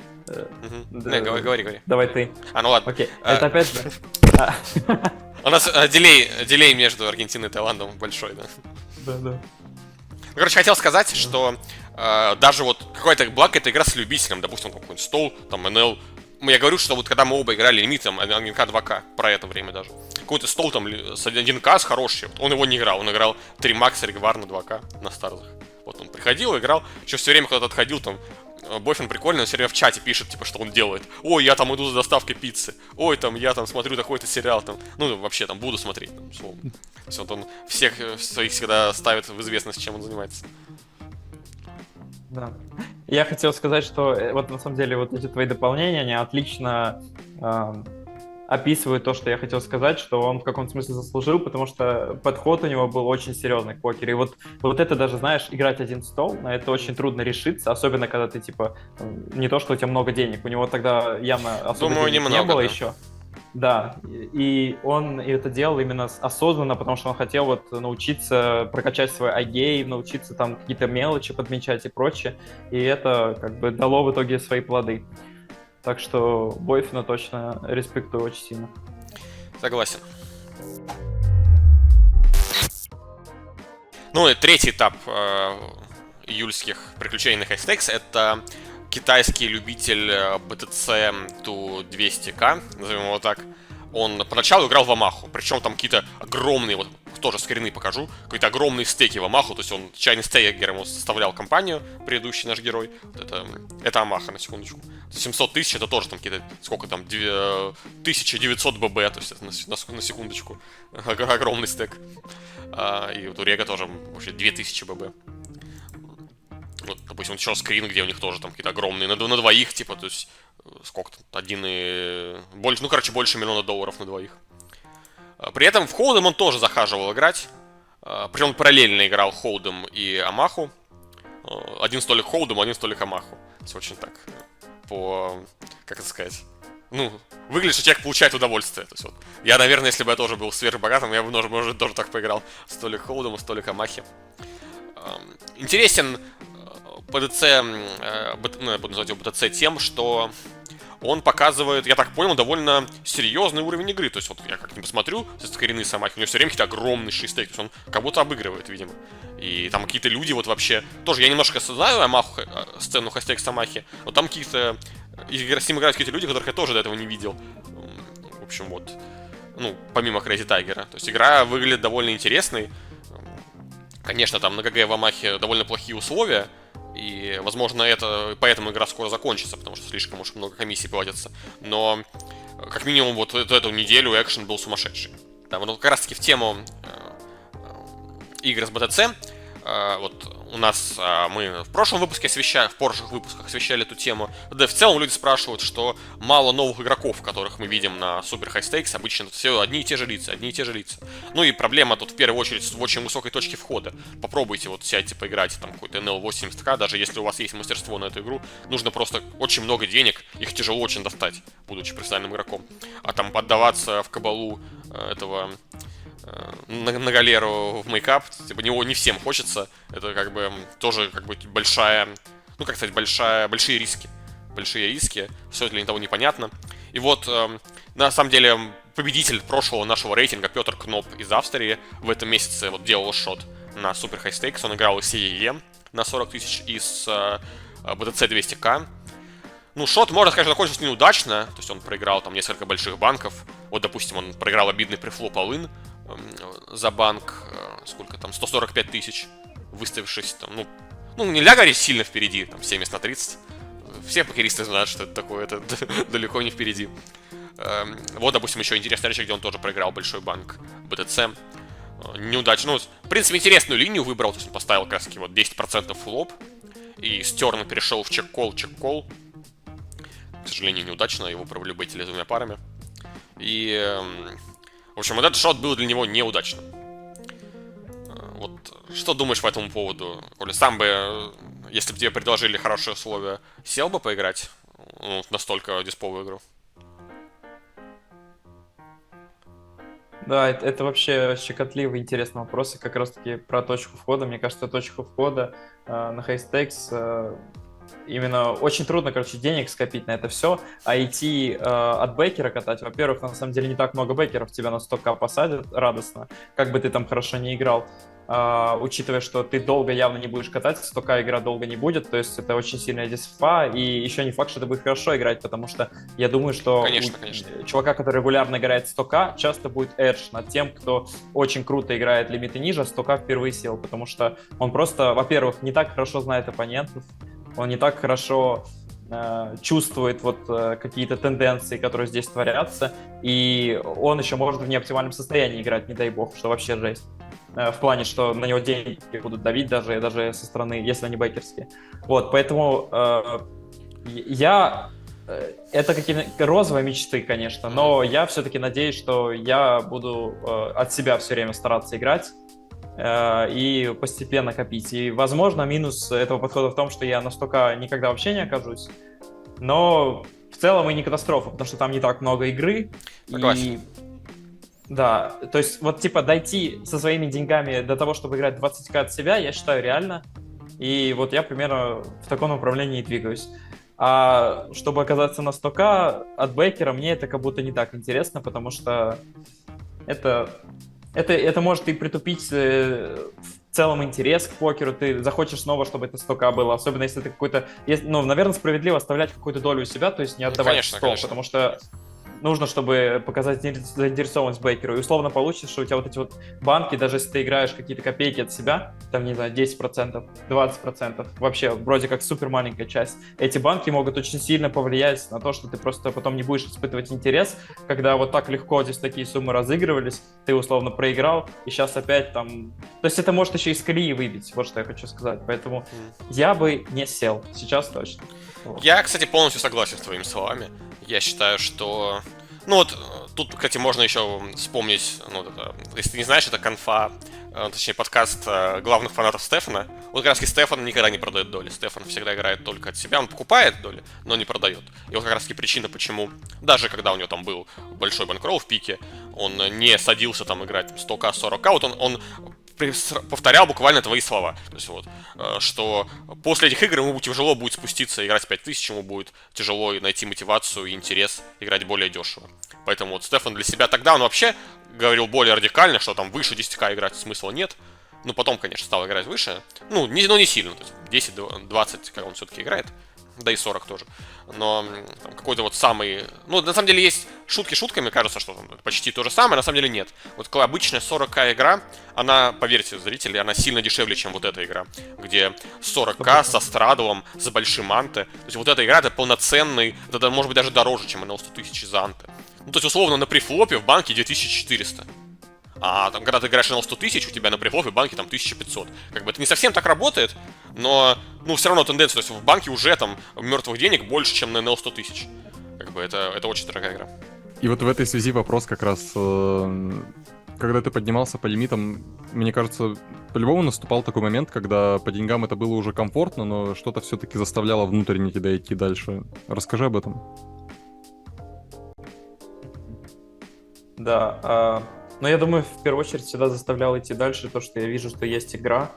Говори. Давай ты. Ну ладно. Окей, это опять же... У нас дилей между Аргентиной и Таиландом большой, да? Да. Короче, хотел сказать, что даже вот какая-то игра с любителем, допустим, какой-нибудь стол, там, НЛ. Я говорю, что вот когда мы оба играли лимитом 1К, 2К, про это время даже. Какой-то стол там с 1К с хороший, вот, он его не играл, он играл 3 макса регвар на 2К на стартах. Вот он приходил, играл, еще все время куда-то отходил, там, Бойфин прикольный, он все время в чате пишет, типа, что он делает. Ой, я там иду за доставкой пиццы. Ой, там, я там смотрю такой-то сериал, там. Ну, вообще, там, буду смотреть, там, словно. То есть вот он всех своих всегда ставит в известность, чем он занимается. Да. Я хотел сказать, что вот на самом деле вот эти твои дополнения, они отлично описывают то, что я хотел сказать, что он в каком-то смысле заслужил, потому что подход у него был очень серьезный к покеру. И вот это даже, знаешь, играть один стол, на это очень трудно решиться, особенно когда ты, типа, не то, что у тебя много денег, у него тогда явно особо Думаю, денег немного, не было да. еще. Да, и он это делал именно осознанно, потому что он хотел вот научиться прокачать свой iGame, научиться там какие-то мелочи подмечать и прочее, и это как бы дало в итоге свои плоды. Так что Бойфина точно респектую очень сильно. Согласен. Ну и третий этап июльских приключений на хайстейкс — это китайский любитель BTC to 200К, назовем его так. Он поначалу играл в Амаху, причем там какие-то огромные, вот тоже скрины покажу, какие-то огромные стейки в Амаху, то есть он чайный стейкер ему составлял компанию, предыдущий наш герой. Вот это Амаха, на секундочку. 700 тысяч, это тоже там какие-то, сколько там, 1900 ББ, то есть это на секундочку, огромный стек. И вот у Рега тоже вообще 2000 ББ. Вот, допустим, еще скрин, где у них тоже там какие-то огромные, на двоих, типа, то есть, сколько там, больше, ну, короче, больше $1 миллиона на двоих. При этом в Холдем он тоже захаживал играть, причем он параллельно играл Холдем и Амаху. Один столик Холдем, один столик Амаху. То есть очень так, как это сказать, ну, выглядит, что человек получает удовольствие. То есть, вот, я, наверное, если бы я тоже был сверхбогатым, я бы, может, тоже так поиграл. Столик Холдема, столик Амахи. Интересен BTC, я буду называть его BTC тем, что он показывает, я так понял, довольно серьезный уровень игры. То есть вот я как-нибудь посмотрю, коренные Самахи, у него все время какие-то огромные шестейки, то есть он как будто обыгрывает, видимо. И там какие-то люди вот вообще, тоже я немножко знаю Амаху, сцену хастег Самахи, но там какие-то, с ним играют какие-то люди, которых я тоже до этого не видел. В общем, вот, ну, помимо Crazy Tiger. То есть игра выглядит довольно интересной. Конечно, там на ГГ в Амахе довольно плохие условия, и, возможно, поэтому игра скоро закончится, потому что слишком уж много комиссий платится. Но, как минимум, вот эту неделю экшен был сумасшедший. Да, вот как раз-таки в тему игр с BTC. Вот у нас мы в прошлом выпуске в прошлых выпусках освещали эту тему. Да, в целом люди спрашивают, что мало новых игроков, которых мы видим на Super High Stakes. Обычно это все одни и те же лица. Ну и проблема тут в первую очередь в очень высокой точке входа. Попробуйте вот сядьте поиграть там какой-то NL80К, даже если у вас есть мастерство на эту игру, нужно просто очень много денег, их тяжело очень достать, будучи профессиональным игроком. А там поддаваться в кабалу этого на галеру в мейкап, типа него не всем хочется. Это как бы тоже как бы большая, ну, как сказать, большие риски. Большие риски, все для того непонятно. И вот, на самом деле, победитель прошлого нашего рейтинга Петр Кноп из Австрии в этом месяце вот делал шот на Super High Stakes. Он играл из CEE на 40 тысяч и с BTC 200К. Ну, шот, можно сказать, закончился неудачно. То есть он проиграл там несколько больших банков. Вот, допустим, он проиграл обидный префлоп all-in за банк, сколько там, 145 тысяч, выставившись там, ну, нельзя говорить сильно впереди, там, 70/30. Все покеристы знают, что это такое, это далеко не впереди. Вот, допустим, еще интересная речь, где он тоже проиграл большой банк BTC. Неудачно. Ну, в принципе, интересную линию выбрал, то есть он поставил как раз таки вот 10% флоп, и с терна перешел в чек-колл. К сожалению, неудачно, его провалюбетили двумя парами. И, в общем, вот этот шот был для него неудачным. Вот, что думаешь по этому поводу, Коля? Сам бы, если бы тебе предложили хорошие условия, сел бы поиграть настолько дисповую игру? Да, это вообще щекотливый, интересный вопрос, и как раз-таки про точку входа. Мне кажется, точку входа на High Stakes именно очень трудно, короче, денег скопить на это все, а идти от бейкера катать, во-первых, на самом деле не так много бейкеров тебя на 100к посадят радостно, как бы ты там хорошо не играл, учитывая, что ты долго явно не будешь катать, 100к игра долго не будет, то есть это очень сильная дисфа, и еще не факт, что ты будешь хорошо играть, потому что я думаю, что Конечно. у чувака, который регулярно играет 100к, часто будет эдж над тем, кто очень круто играет лимиты ниже, 100к впервые сел, потому что он просто, во-первых, не так хорошо знает оппонентов, он не так хорошо чувствует вот какие-то тенденции, которые здесь творятся, и он еще может в неоптимальном состоянии играть, не дай бог, что вообще жесть. В плане, что на него деньги будут давить даже со стороны, если они бейкерские. Вот, поэтому это какие-то розовые мечты, конечно, но я все-таки надеюсь, что я буду от себя все время стараться играть и постепенно копить. И, возможно, минус этого подхода в том, что я на 100к никогда вообще не окажусь, но в целом и не катастрофа, потому что там не так много игры. Согласен. Да, то есть вот типа дойти со своими деньгами до того, чтобы играть 20к от себя, я считаю реально. И вот я примерно в таком направлении и двигаюсь. А чтобы оказаться на 100к от бейкера, мне это как будто не так интересно, потому что это может и притупить в целом интерес к покеру. Ты захочешь снова, чтобы это 100к было, особенно если ты какой-то... Ну, наверное, справедливо оставлять какую-то долю у себя, то есть не отдавать 100, конечно. потому что нужно, чтобы показать заинтересованность бейкеру. И условно получится, что у тебя вот эти вот банки, даже если ты играешь какие-то копейки от себя, там, не знаю, 10%, 20%, вообще вроде как супер маленькая часть, эти банки могут очень сильно повлиять на то, что ты просто потом не будешь испытывать интерес, когда вот так легко здесь такие суммы разыгрывались, ты условно проиграл, и сейчас опять там... То есть это может еще из колеи выбить, вот что я хочу сказать. Поэтому я бы не сел, сейчас точно. Вот. Я, кстати, полностью согласен с твоими словами. Я считаю, что... Ну вот, тут, кстати, можно еще вспомнить, ну, это, если ты не знаешь, это конфа, точнее, подкаст главных фанатов Стефана. Вот как раз Стефан никогда не продает доли. Стефан всегда играет только от себя. Он покупает доли, но не продает. И вот как раз причина, почему, даже когда у него там был большой банкролл в пике, он не садился там играть 100к, 40к, вот он повторял буквально твои слова. То есть вот, что после этих игр ему тяжело будет спуститься и играть 5000, ему будет тяжело найти мотивацию и интерес играть более дешево. Поэтому вот Стефан для себя тогда, он вообще говорил более радикально, что там выше 10к играть смысла нет. Ну, потом, конечно, стал играть выше. Ну, не сильно, то есть 10-20, как он все-таки играет. Да и 40 тоже. Но там, какой-то вот самый... Ну, на самом деле есть шутки шутками, кажется, что там почти то же самое, на самом деле нет. Вот обычная 40к игра, она, поверьте, зрители, она сильно дешевле, чем вот эта игра, где 40к со страдулом, за большим анте. То есть вот эта игра, это полноценный, это может быть даже дороже, чем на 100 тысяч за анте. Ну, то есть, условно, на префлопе в банке 2400. А там, когда ты играешь на 100 тысяч, у тебя на префлопе в банке там 1500. Как бы это не совсем так работает, но, ну, все равно тенденция, то есть в банке уже там мертвых денег больше, чем на NL 100 тысяч. Как бы это очень дорогая игра. И вот в этой связи вопрос как раз, когда ты поднимался по лимитам, мне кажется, по-любому наступал такой момент, когда по деньгам это было уже комфортно, но что-то все-таки заставляло внутренне тебя идти дальше. Расскажи об этом. Да, но я думаю, в первую очередь всегда заставлял идти дальше то, что я вижу, что есть игра,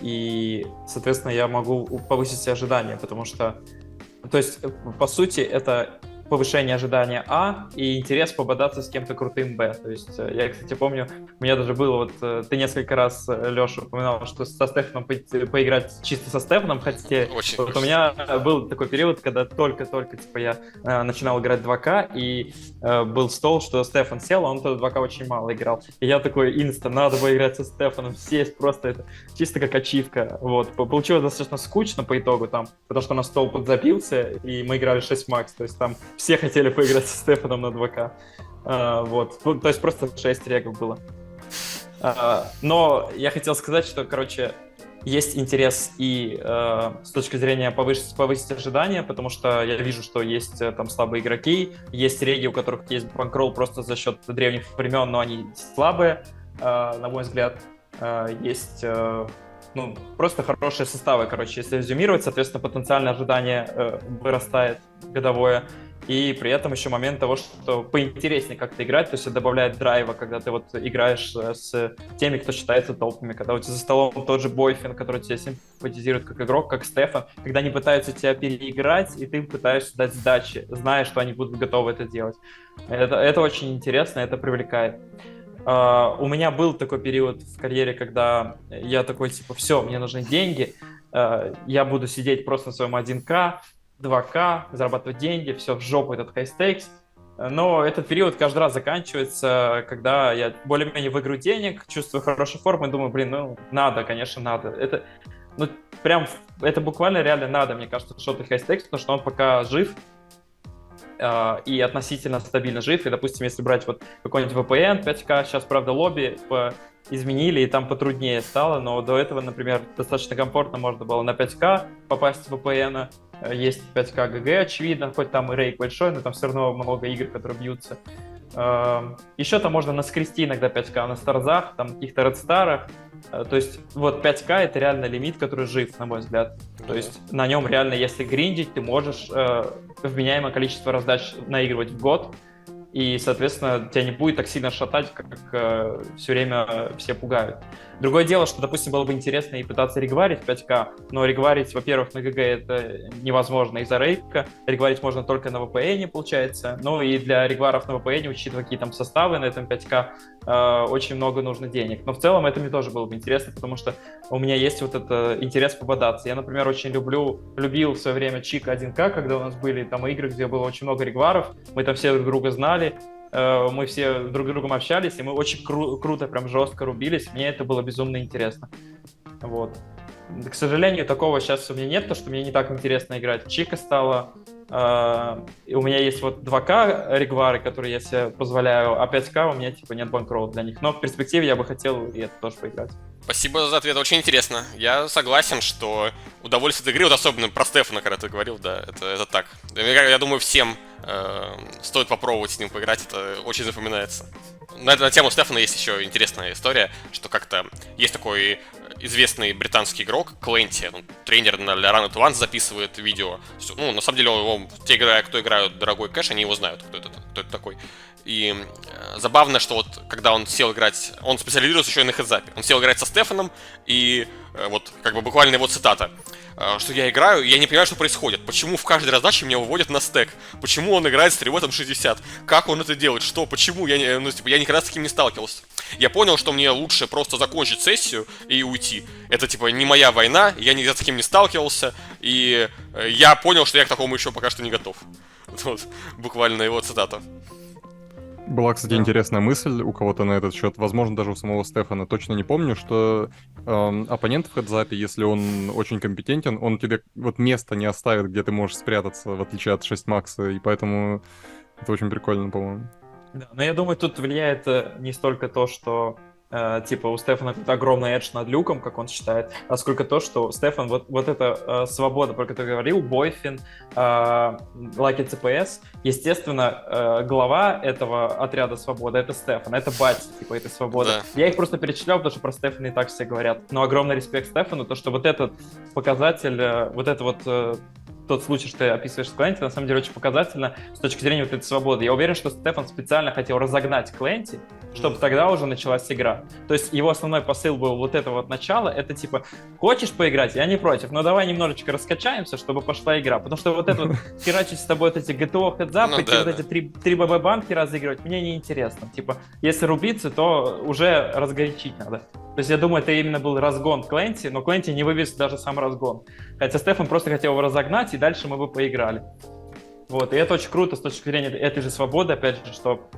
и, соответственно, я могу повысить все ожидания, потому что, то есть, по сути, это повышение ожидания А и интерес пободаться с кем-то крутым Б. То есть я, кстати, помню, у меня даже было, вот ты несколько раз, Леша, упоминал, что со Стефаном поиграть чисто со Стефаном хотите. Очень Вот у меня был такой период, когда только-только типа я начинал играть 2К, и был стол, что Стефан сел, а он тогда 2К очень мало играл. И я такой, надо поиграть со Стефаном, сесть, просто это чисто как ачивка. Вот. Получилось достаточно скучно по итогу там, потому что на стол подзабился, и мы играли 6 макс, то есть там все хотели поиграть со Стефаном на 2К. Вот. То есть просто 6 регов было. Но я хотел сказать, что, короче, есть интерес и с точки зрения повысить ожидания, потому что я вижу, что есть там слабые игроки, есть реги, у которых есть банкролл просто за счет древних времен, но они слабые, на мой взгляд. Есть просто хорошие составы, короче, если резюмировать, соответственно, потенциальное ожидание вырастает годовое. И при этом еще момент того, что поинтереснее как-то играть, то есть это добавляет драйва, когда ты вот играешь с теми, кто считается топами, когда у тебя за столом тот же Бойфин, который тебя симпатизирует как игрок, как Стефан, когда они пытаются тебя переиграть, и ты пытаешься дать сдачи, зная, что они будут готовы это делать. Это очень интересно, это привлекает. У меня был такой период в карьере, когда я такой, типа, все, мне нужны деньги, я буду сидеть просто на своем 1К, 2К, зарабатывать деньги, все в жопу этот хай-стейкс. Но этот период каждый раз заканчивается, когда я более-менее выиграю денег, чувствую хорошую форму и думаю, надо, конечно, надо. Это, это буквально реально надо, мне кажется, шотный хай-стейкс, потому что он пока жив, и относительно стабильно жив. И, допустим, если брать вот какой-нибудь VPN 5К, сейчас, правда, лобби изменили, и там потруднее стало, но до этого, например, достаточно комфортно можно было на 5К попасть в VPN. Есть 5К ГГ, очевидно, хоть там и рейк большой, но там все равно много игр, которые бьются. Еще там можно наскрести иногда 5К на старзах, там каких-то редстарах. То есть вот 5К это реально лимит, который жив, на мой взгляд. То есть на нем реально, если гриндить, ты можешь вменяемое количество раздач наигрывать в год. И, соответственно, тебя не будет так сильно шатать, как все время все пугают. Другое дело, что, допустим, было бы интересно и пытаться регварить 5К, но регварить, во-первых, на ГГ это невозможно из-за рейка, регварить можно только на VPN, получается, ну и для регваров на VPN, учитывая какие там составы на этом 5К, очень много нужно денег. Но в целом это мне тоже было бы интересно, потому что у меня есть вот этот интерес пободаться. Я, например, очень любил в свое время Чик 1К, когда у нас были там игры, где было очень много регваров, мы там все друг друга знали, мы все друг с другом общались, и мы очень круто, прям жестко рубились. Мне это было безумно интересно. Вот. К сожалению, такого сейчас у меня нет, потому что мне не так интересно играть. Чика стало. И у меня есть вот 2К регвары, которые я себе позволяю, а 5К у меня типа нет банкролла для них. Но в перспективе я бы хотел и это тоже поиграть. Спасибо за ответ, очень интересно. Я согласен, что удовольствие от игры, вот особенно про Стефана, когда ты говорил, да, это так. Я думаю, всем стоит попробовать с ним поиграть, это очень запоминается. На тему Стефана есть еще интересная история, что как-то есть такой известный британский игрок, Кленти, тренер для Run It Once, записывает видео. Ну, на самом деле, те, кто играют дорогой кэш, они его знают, кто это такой. И забавно, что вот когда он сел играть, он специализируется еще и на хедзапе. Он сел играть со Стефаном, и вот как бы буквально его цитата, что я играю, и я не понимаю, что происходит. Почему в каждой раздаче меня выводят на стек? Почему он играет с триботом 60? Как он это делает? Что? Почему? Я никогда с таким не сталкивался. Я понял, что мне лучше просто закончить сессию и уйти. Это типа не моя война, я никогда с таким не сталкивался, и я понял, что я к такому еще пока что не готов. Вот, буквально его цитата. Была, кстати, интересная мысль у кого-то на этот счет, возможно, даже у самого Стефана, точно не помню, что оппонент в хедзапе, если он очень компетентен, он тебе вот место не оставит, где ты можешь спрятаться, в отличие от 6 макса, и поэтому это очень прикольно, по-моему. Да, но я думаю, тут влияет не столько то, что типа у Стефана какой-то огромный эдж над люком, как он считает, а сколько то, что Стефан, вот эта свобода, про которую ты говорил, Бойфин, Lucky CPS, естественно, глава этого отряда свобода — это Стефан, это батя, типа, этой свободы. Да. Я их просто перечислял, потому что про Стефана и так все говорят. Но огромный респект Стефану, то, что вот этот показатель, вот это вот тот случай, что ты описываешь с Кленти, на самом деле очень показательно с точки зрения вот этой свободы. Я уверен, что Стефан специально хотел разогнать Кленти, чтобы тогда уже началась игра. То есть его основной посыл был вот это вот начало, это типа, хочешь поиграть? Я не против, но давай немножечко раскачаемся, чтобы пошла игра. Потому что вот это вот херачить с тобой вот эти ГТО, хедзапы, вот эти 3 ББ-банки разыгрывать, мне неинтересно. Типа, если рубиться, то уже разгорячить надо. То есть я думаю, это именно был разгон Кленти, но Кленти не вывез даже сам разгон. Хотя Стефан просто хотел его разогнать, и дальше мы бы поиграли. Вот, и это очень круто с точки зрения этой же свободы, опять же, что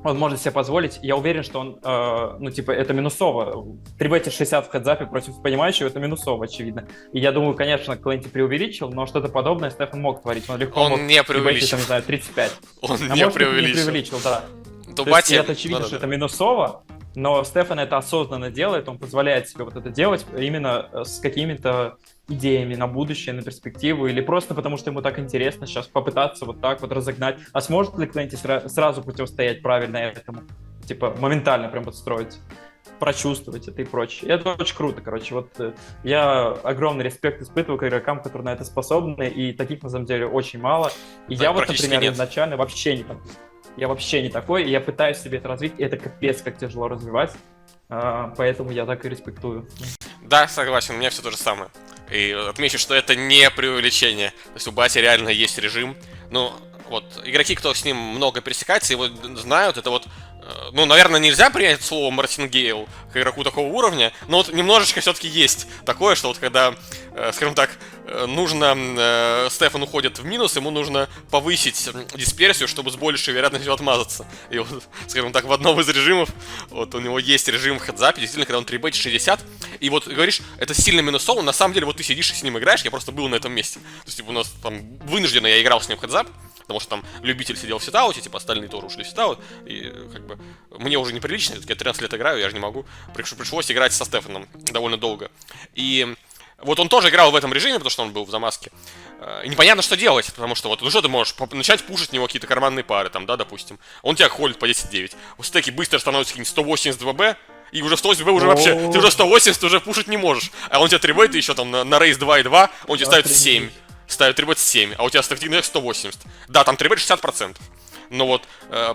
он может себе позволить. Я уверен, что он, это минусово. 3-60 в хедзапе против понимающего, это минусово, очевидно. И я думаю, конечно, Кленти преувеличил, но что-то подобное Стефан мог творить. Он легко мог не преувеличил. Там, не знаю, 35. Он не преувеличил, да. То есть это очевидно, что это минусово, но Стефан это осознанно делает, он позволяет себе вот это делать именно с какими-то идеями на будущее, на перспективу, или просто потому, что ему так интересно сейчас попытаться вот так вот разогнать. А сможет ли Кленти сразу противостоять правильно этому? Типа моментально прям подстроить, прочувствовать это и прочее. Это очень круто, короче. Вот я огромный респект испытываю к игрокам, которые на это способны, и таких на самом деле очень мало. И я вот, например, изначально вообще не такой. Я вообще не такой, и я пытаюсь себе это развить, и это капец как тяжело развивать. Поэтому я так и респектую. Да, согласен, у меня все то же самое. И отмечу, что это не преувеличение. То есть у Бати реально есть режим. Ну, вот, игроки, кто с ним много пересекается, его знают, это вот... Ну, наверное, нельзя принять слово Мартингейл к игроку такого уровня, но вот немножечко все-таки есть такое, что вот когда, скажем так, Стефан уходит в минус, ему нужно повысить дисперсию, чтобы с большей вероятностью отмазаться. И вот, скажем так, в одном из режимов, вот у него есть режим в хедзапе, действительно, когда он 3-бетит 60, и вот говоришь, это сильно минусово, на самом деле вот ты сидишь и с ним играешь, я просто был на этом месте. То есть, типа, у нас там вынужденно я играл с ним в хедзап, потому что там любитель сидел в сетауте, типа остальные тоже ушли в сетаут, и как бы мне уже неприлично, я 13 лет играю, я же не могу, пришлось играть со Стефаном довольно долго. И вот он тоже играл в этом режиме, потому что он был в замазке. И непонятно, что делать, потому что вот, ну что ты можешь начать пушить в него какие-то карманные пары, там, да, допустим. Он тебя холит по 10-9. У стеки быстро становится какие-нибудь 180 ВБ, и уже 180 ВБ уже вообще, ты уже 180 уже пушить не можешь. А он тебя требует, и еще там на рейс 2.2, он тебе ставит 7. Ставит трибет 7, а у тебя статистика 180. Да, там трибет 60%. Но вот,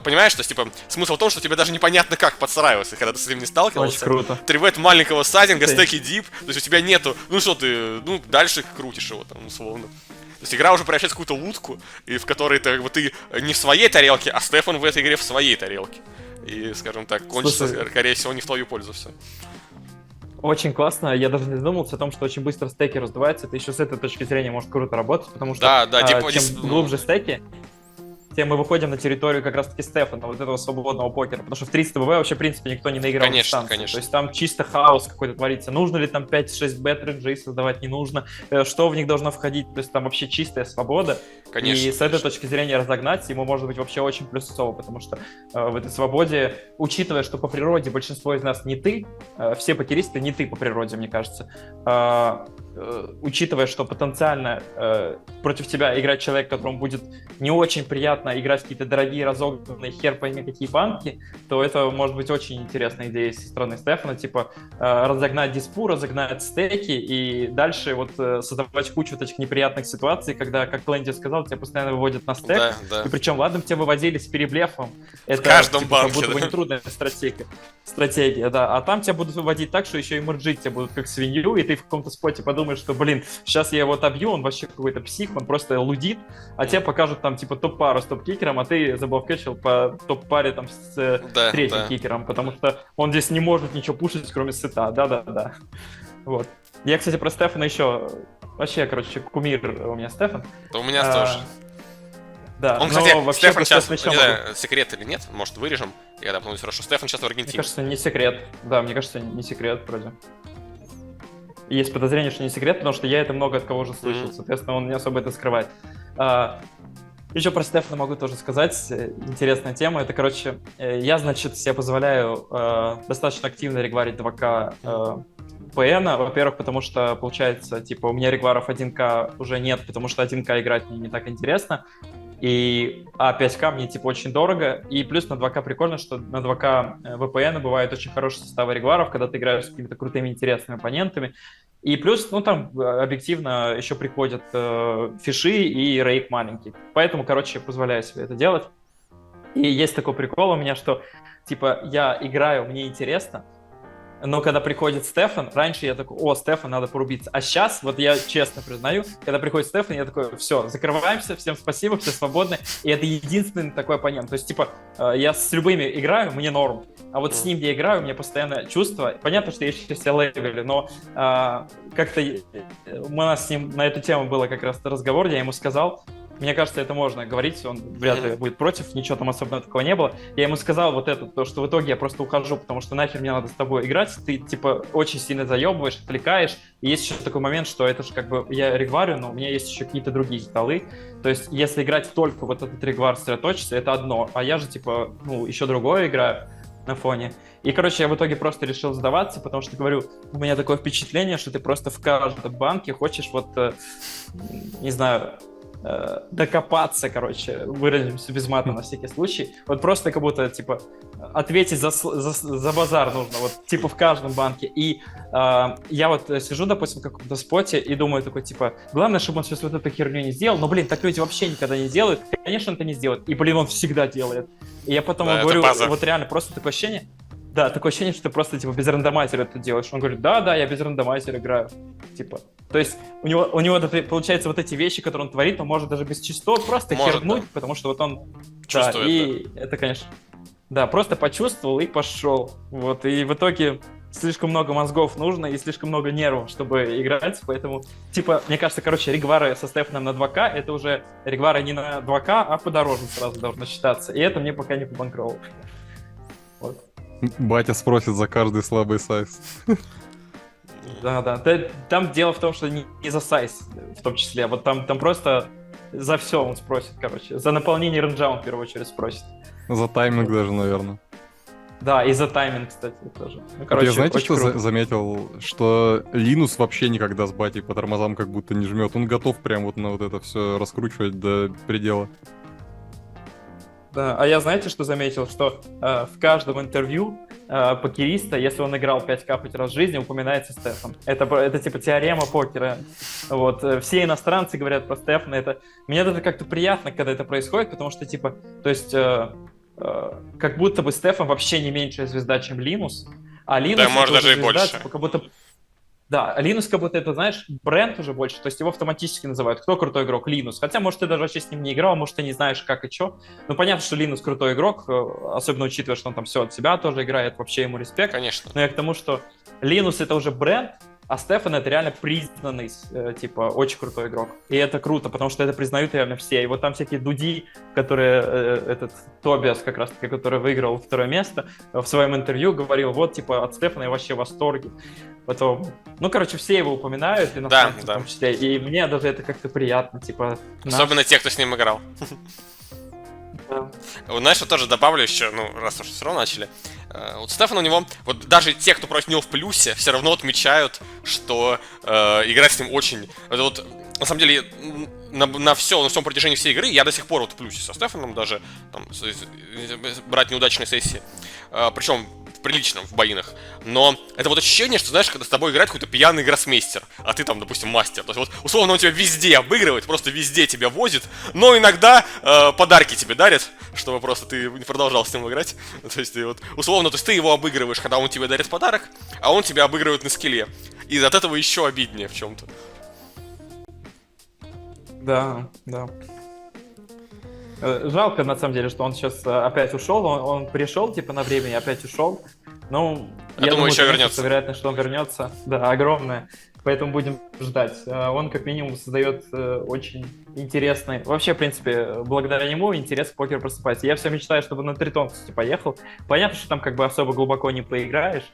понимаешь, то есть, типа, смысл в том, что тебе даже непонятно, как подстраиваться, когда ты с этим не сталкивался. Очень круто. Трибет маленького садинга, стеки дип, то есть у тебя нету, ну что ты, ну дальше крутишь его там, условно. То есть игра уже превращается в какую-то лутку, и в которой ты, как бы, ты не в своей тарелке, а Стефан в этой игре в своей тарелке. И, скажем так, кончится, скорее всего, не в твою пользу все. Очень классно, я даже не задумывался о том, что очень быстро стеки раздуваются, это еще с этой точки зрения может круто работать, потому что чем глубже стеки, тем мы выходим на территорию как раз-таки Стефана, вот этого свободного покера, потому что в 30 ВВ вообще, в принципе, никто не наиграл в дистанцию. Конечно. То есть там чисто хаос какой-то творится. Нужно ли там 5-6 бэт-рейнджей создавать, не нужно, что в них должно входить, то есть там вообще чистая свобода. Конечно, и с этой точки зрения разогнать ему может быть вообще очень плюсово, потому что в этой свободе, учитывая, что по природе большинство из нас не ты, все покеристы не ты по природе, мне кажется, учитывая, что потенциально против тебя играть человек, которому будет не очень приятно играть какие-то дорогие, разогнанные, хер пойми какие банки, то это может быть очень интересная идея со стороны Стефана, типа разогнать диспу, разогнать стеки и дальше вот создавать кучу вот этих неприятных ситуаций, когда, как Кленти сказал, тебя постоянно выводят на стек, да. И причем, ладно, тебя выводили с переблефом, это каждом типа, банке, как будто бы нетрудная стратегия, да, а там тебя будут выводить так, что еще и морджить тебя будут как свинью, и ты в каком-то споте подумаешь, что, блин, сейчас я его отобью, он вообще какой-то псих, он просто лудит, а тебе покажут там типа топ-пару с топ-кикером, а ты заблокетчил по топ-паре там с третьим кикером, потому что он здесь не может ничего пушить, кроме сета, да. Вот. Я, кстати, про Стефана еще, вообще, короче, кумир у меня Стефан. Да у меня тоже. Да, он, кстати, вообще, Стефан сейчас, не знаю, секрет или нет, может, вырежем, и когда потом хорошо. Стефан сейчас в Аргентине. Мне кажется, не секрет. Да, мне кажется, не секрет вроде. Есть подозрение, что не секрет, потому что я это много от кого уже слышал, соответственно, он не особо это скрывает. Еще про Стефана могу тоже сказать, интересная тема, это, короче, я, значит, себе позволяю достаточно активно регварить 2К ПН, во-первых, потому что, получается, типа, у меня регваров 1К уже нет, потому что 1К играть мне не так интересно, и 5К мне, типа, очень дорого, и плюс на 2К прикольно, что на 2К VPN бывают очень хорошие составы регваров, когда ты играешь с какими-то крутыми, интересными оппонентами, И плюс, ну, там объективно еще приходят фиши и рейк маленький. Поэтому, короче, я позволяю себе это делать. И есть такой прикол у меня, что, типа, я играю, мне интересно, но когда приходит Стефан, раньше я такой, о, Стефан, надо порубиться. А сейчас, вот я честно признаю, когда приходит Стефан, я такой, все, закрываемся, всем спасибо, все свободны. И это единственный такой оппонент. То есть, типа, я с любыми играю, мне норм. А вот с ним я играю, у меня постоянно чувство. Понятно, что я еще себя левелю, но как-то у нас с ним на эту тему было как раз разговор, я ему сказал, мне кажется, это можно говорить, он вряд ли будет против, ничего там особенного такого не было. Я ему сказал вот это, то, что в итоге я просто ухожу, потому что нахер мне надо с тобой играть, ты, типа, очень сильно заебываешь, отвлекаешь. И есть еще такой момент, что это же как бы, я регварю, но у меня есть еще какие-то другие столы. То есть, если играть только вот этот регвар сосредоточиться, это одно, а я же, типа, ну, еще другое играю на фоне. И, короче, я в итоге просто решил сдаваться, потому что, говорю, у меня такое впечатление, что ты просто в каждом банке хочешь вот, не знаю, докопаться, короче, выразимся без мата на всякий случай. Вот просто как будто, типа, ответить за базар нужно, вот, типа, в каждом банке. И я вот сижу, допустим, в каком-то споте и думаю такой, типа, главное, чтобы он сейчас вот эту херню не сделал. Но, блин, так люди вообще никогда не делают. Конечно, он это не сделает. И, блин, он всегда делает. И я потом Да, говорю, вот реально, просто такое ощущение, да, такое ощущение, что ты просто, типа, без рандомайзера это делаешь. Он говорит, да, я без рандомайзера играю. Типа, то есть у него получается вот эти вещи, которые он творит, он может даже без частот просто хернуть, да. Потому что вот он... Чувствует, да, и это, конечно... Да, просто почувствовал и пошел. Вот, и в итоге слишком много мозгов нужно и слишком много нервов, чтобы играть, поэтому, типа, мне кажется, короче, регвары со Стефаном на 2К, это уже регвары не на 2К, а подороже сразу должно считаться. И это мне пока не побанкровало. Вот. Батя спросит за каждый слабый сайз. Да. Там дело в том, что не за сайз в том числе. Вот там просто за все он спросит, короче. За наполнение рейнджа он в первую очередь спросит. За тайминг даже, наверное. Да, и за тайминг, кстати, тоже. Ну, короче, я знаете, что круто. заметил? Что Линус вообще никогда с батей по тормозам как будто не жмет. Он готов прям вот на вот это все раскручивать до предела. Да, а я знаете, что заметил? Что в каждом интервью покериста, если он играл 5К хоть раз в жизни, упоминается Стефан. Это типа теорема покера. Вот. Все иностранцы говорят про Стефана. Мне даже как-то приятно, когда это происходит, потому что, типа, то есть, как будто бы Стефан вообще не меньшая звезда, чем Линус. А Линус, да, может, даже и звезда, больше. типа, как будто... Да, Линус как будто это, знаешь, бренд уже больше, то есть его автоматически называют. Кто крутой игрок? Линус. Хотя, может, ты даже вообще с ним не играл, может, ты не знаешь, как и что. Ну, понятно, что Линус крутой игрок, особенно учитывая, что он там все от себя тоже играет, вообще ему респект. Конечно. Но я к тому, что Линус это уже бренд, а Стефан это реально признанный, типа, очень крутой игрок. И это круто, потому что это признают реально все. И вот там всякие дуди, которые, этот Тобиас как раз-таки, который выиграл второе место, в своем интервью говорил, вот, типа, от Стефана я вообще в восторге. Потом, ну, короче, все его упоминают, иностранцы да. в том числе, и мне даже это как-то приятно, типа... Особенно те, кто с ним играл. Да. Знаешь, что тоже добавлю еще, ну, раз уж все равно начали. Вот Стефан у него, вот даже те, кто против него в плюсе, все равно отмечают, что играть с ним очень... Это вот, на самом деле, на всем протяжении всей игры я до сих пор вот в плюсе со Стефаном, даже там, брать неудачные сессии. Причем в приличном, в боинах. Но это вот ощущение, что, знаешь, когда с тобой играет какой-то пьяный гроссмейстер, а ты там, допустим, мастер. То есть вот, условно, он тебя везде обыгрывает, просто везде тебя возит, но иногда подарки тебе дарит, чтобы просто ты не продолжал с ним играть. То есть ты вот, условно, то есть ты его обыгрываешь, когда он тебе дарит подарок, а он тебя обыгрывает на скилле. И от этого еще обиднее в чем-то. Да. Жалко, на самом деле, что он сейчас опять ушел. Он пришел, типа, на время и опять ушел. Ну, я думаю, еще конечно, вернется. Вероятность, что он вернется, да, огромная. Поэтому будем ждать. Он, как минимум, создает очень интересный... Вообще, в принципе, благодаря нему интерес к покеру просыпается. Я все мечтаю, чтобы на Тритон, кстати, поехал. Понятно, что там как бы особо глубоко не поиграешь,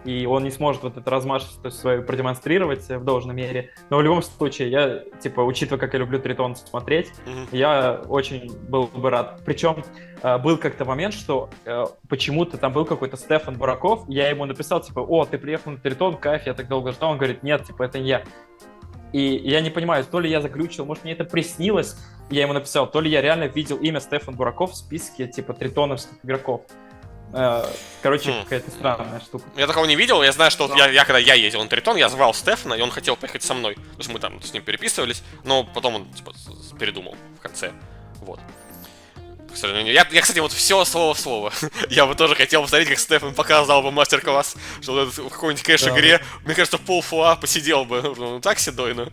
и он не сможет вот это размашистость свою продемонстрировать в должной мере. Но в любом случае, я, типа, учитывая, как я люблю Тритон смотреть, я очень был бы рад. Причем был как-то момент, что почему-то там был какой-то Стефан Бураков, я ему написал, типа, о, ты приехал на Тритон, кайф, я так долго ждал. Он говорит, нет, типа, это не я. И я не понимаю, то ли я заглючил, может, мне это приснилось, я ему написал, то ли я реально видел имя Стефан Бураков в списке, типа, тритоновских игроков. Короче, какая-то странная штука. Я такого не видел, я знаю, что вот когда я ездил на Тритон, я звал Стефана, и он хотел поехать со мной. То есть мы там с ним переписывались, но потом он типа передумал в конце. Вот. К сожалению. Я, кстати, вот все слово в слово. Я бы тоже хотел посмотреть, как Стефан показал бы мастер-класс, что вот в какой-нибудь, конечно, игре, мне кажется, полфуа посидел бы. Ну, так седой, ну.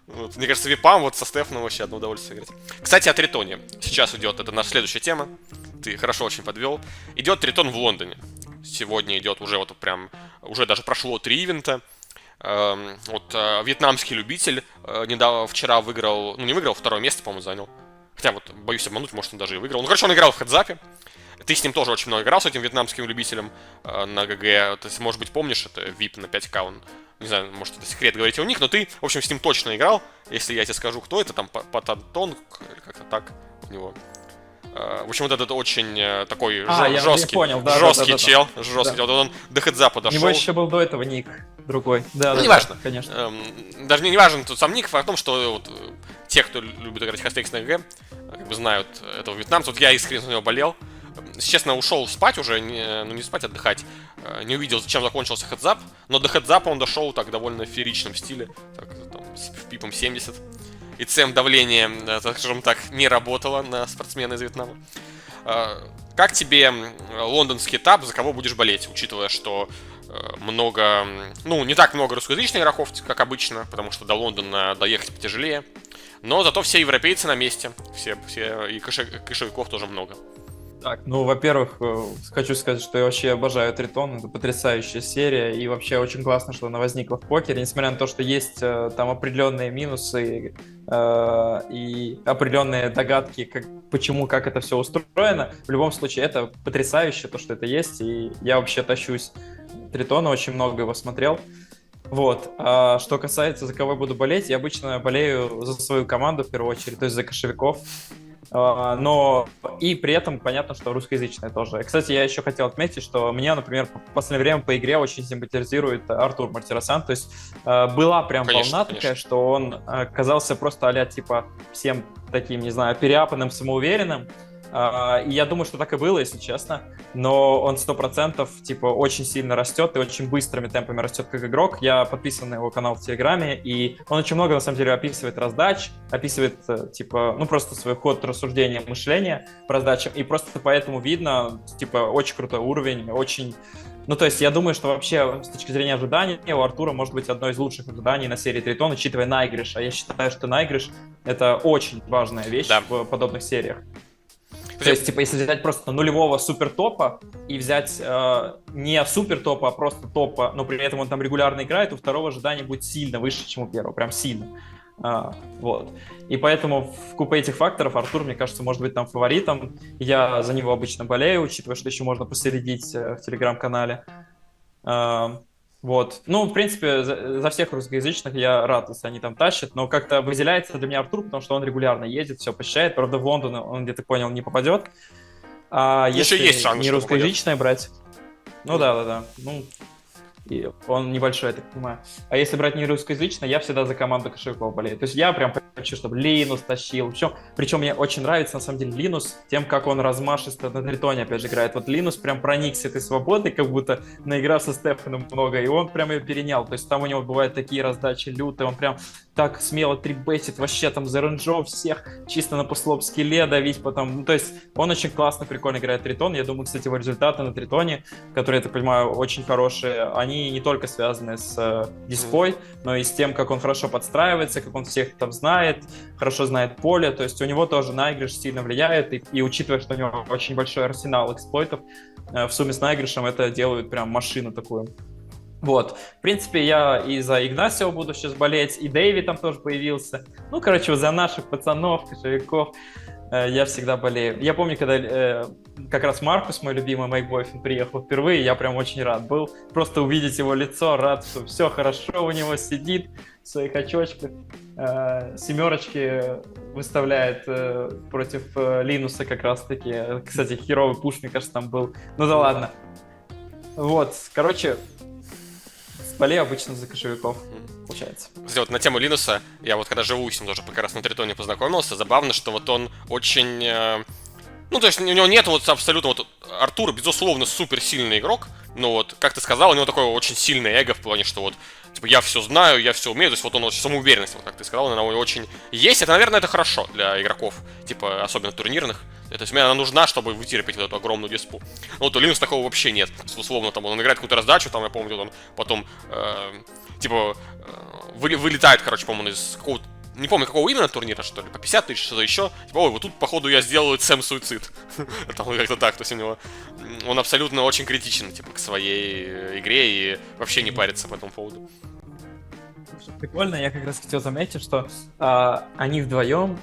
Вот. Мне кажется, випам вот со Стефаном вообще одно удовольствие играть. Кстати, о Тритоне. Сейчас идет, это наша следующая тема. Ты хорошо очень подвел. Идет Тритон в Лондоне. Сегодня идет уже вот прям, уже даже прошло 3 ивента. Вьетнамский любитель вчера выиграл, ну не выиграл, 2-е место, по-моему, занял. Хотя вот, боюсь обмануть, может он даже и выиграл. Ну, короче, он играл в хедзапе. Ты с ним тоже очень много играл, с этим вьетнамским любителем на ГГ. То есть, может быть, помнишь, это VIP на 5к, он, не знаю, может, это секрет говорить у них, но ты, в общем, с ним точно играл. Если я тебе скажу, кто это, там, Патантон, или как-то так у него. В общем, вот этот очень такой жесткий, жесткий чел. Жесткий. Вот он до хедзапа дошел. У него еще был до этого ник другой. Да, ну, неважно. Конечно. Даже не важен тот сам ник, а в том, что вот, те, кто любит играть в Hashtags на ГГ, как бы знают этого вьетнамца. Вот я искренне за него болел. Честно, ушел спать уже, не спать, отдыхать. Не увидел, чем закончился хедзап, но до хедзапа он дошел так довольно фееричном стиле, так, там, с пипом 70. И ЦМ давление, так скажем так, не работало на спортсмена из Вьетнама. Как тебе лондонский этап, за кого будешь болеть, учитывая, что много, ну, не так много русскоязычных игроков, как обычно, потому что до Лондона доехать потяжелее, но зато все европейцы на месте, все и кошевиков тоже много. Так, ну, во-первых, хочу сказать, что я вообще обожаю Тритон, это потрясающая серия, и вообще очень классно, что она возникла в покере, несмотря на то, что есть там определенные минусы и определенные догадки, почему, как это все устроено. В любом случае, это потрясающе, то, что это есть, и я вообще тащусь Тритона, очень много его смотрел. Вот. А что касается, за кого я буду болеть, я обычно болею за свою команду, в первую очередь, то есть за кошевиков. Но и при этом понятно, что русскоязычная тоже. Кстати, я еще хотел отметить, что мне, например, в последнее время по игре очень симпатизирует Артур Мартиросян. То есть была прям волна такая, что он казался просто а-ля типа всем таким, не знаю, переапанным, самоуверенным. И я думаю, что так и было, если честно. Но он 100% типа очень сильно растет и очень быстрыми темпами растет как игрок. Я подписан на его канал в Телеграме, и он очень много, на самом деле, описывает раздач, описывает, типа, ну, просто свой ход рассуждения, мышления по раздачам. И просто поэтому видно, типа, очень крутой уровень, очень... Ну, то есть, я думаю, что вообще, с точки зрения ожидания, у Артура может быть одно из лучших ожиданий на серии Тритон, учитывая наигрыш. А я считаю, что наигрыш — это очень важная вещь в подобных сериях. То есть, типа, если взять просто нулевого супер-топа и взять не супер-топа, а просто топа, но при этом он там регулярно играет, у второго ожидание будет сильно выше, чем у первого, прям сильно. Вот. И поэтому в купе этих факторов Артур, мне кажется, может быть там фаворитом. Я за него обычно болею, учитывая, что еще можно последить в Телеграм-канале. Вот. Ну, в принципе, за всех русскоязычных я рад, если они там тащат, но как-то выделяется для меня Артур, потому что он регулярно ездит, все посещает. Правда, в Лондон он, где-то понял, не попадет. А если есть шанс, не русскоязычное брать... Ну да. Ну, и он небольшой, я так понимаю. А если брать не русскоязычное, я всегда за команду кошельков болею. То есть я прям хочу, чтобы Линус тащил. Причем мне очень нравится, на самом деле, Линус тем, как он размашисто на Тритоне, опять же, играет. Вот Линус прям проникся этой свободой, как будто наигрался со Стефаном много, и он прям ее перенял. То есть там у него бывают такие раздачи лютые, он прям так смело трибетит, вообще там за рейнджов всех, чисто на пуслоп скилле давить потом. Ну, то есть он очень классно, прикольно играет Тритон. Я думаю, кстати, его результаты на Тритоне, которые, я так понимаю, очень хорошие, они не только связаны с диспой, но и с тем, как он хорошо подстраивается, как он всех там знает, хорошо знает поле. То есть у него тоже наигрыш сильно влияет, и учитывая, что у него очень большой арсенал эксплойтов, в сумме с наигрышем это делают прям машину такую. Вот, в принципе, я и за Игнасио буду сейчас болеть, и Дэйви там тоже появился. Ну, короче, за наших пацанов, кошевиков я всегда болею. Я помню, когда как раз Маркус, мой любимый мейкбойфренд, приехал впервые, я прям очень рад был. Просто увидеть его лицо, рад, что все хорошо у него сидит в своих очочках. Семерочки выставляет против Линуса как раз-таки. Кстати, херовый пуш, мне кажется, там был. Ну да ладно. Вот, короче... Болею обычно за кошевиков, получается. Вот на тему Линуса, я вот когда живу с ним тоже как раз на Тритоне познакомился, забавно, что вот он очень... Ну, то есть у него нет вот абсолютно вот Артур, безусловно, суперсильный игрок, но вот, как ты сказал, у него такое очень сильное эго в плане, что вот, типа, я все знаю, я все умею, то есть вот он очень самоуверенность, вот как ты сказал, она у него очень есть, это, наверное, это хорошо для игроков, типа, особенно турнирных, то есть мне она нужна, чтобы вытерпеть вот эту огромную диспу. Ну вот у Линус такого вообще нет, условно, там, он играет какую-то раздачу, там, я помню, он потом, вылетает, короче, по-моему, из какого-то, не помню, какого именно турнира, что ли, по 50 тысяч, что-то еще. Типа, ой, вот тут, походу, я сделал Сэм суицид. Там как-то так, то есть у него... Он абсолютно очень критичен, типа, к своей игре и вообще не парится по этому поводу. Прикольно, я как раз хотел заметить, что они вдвоем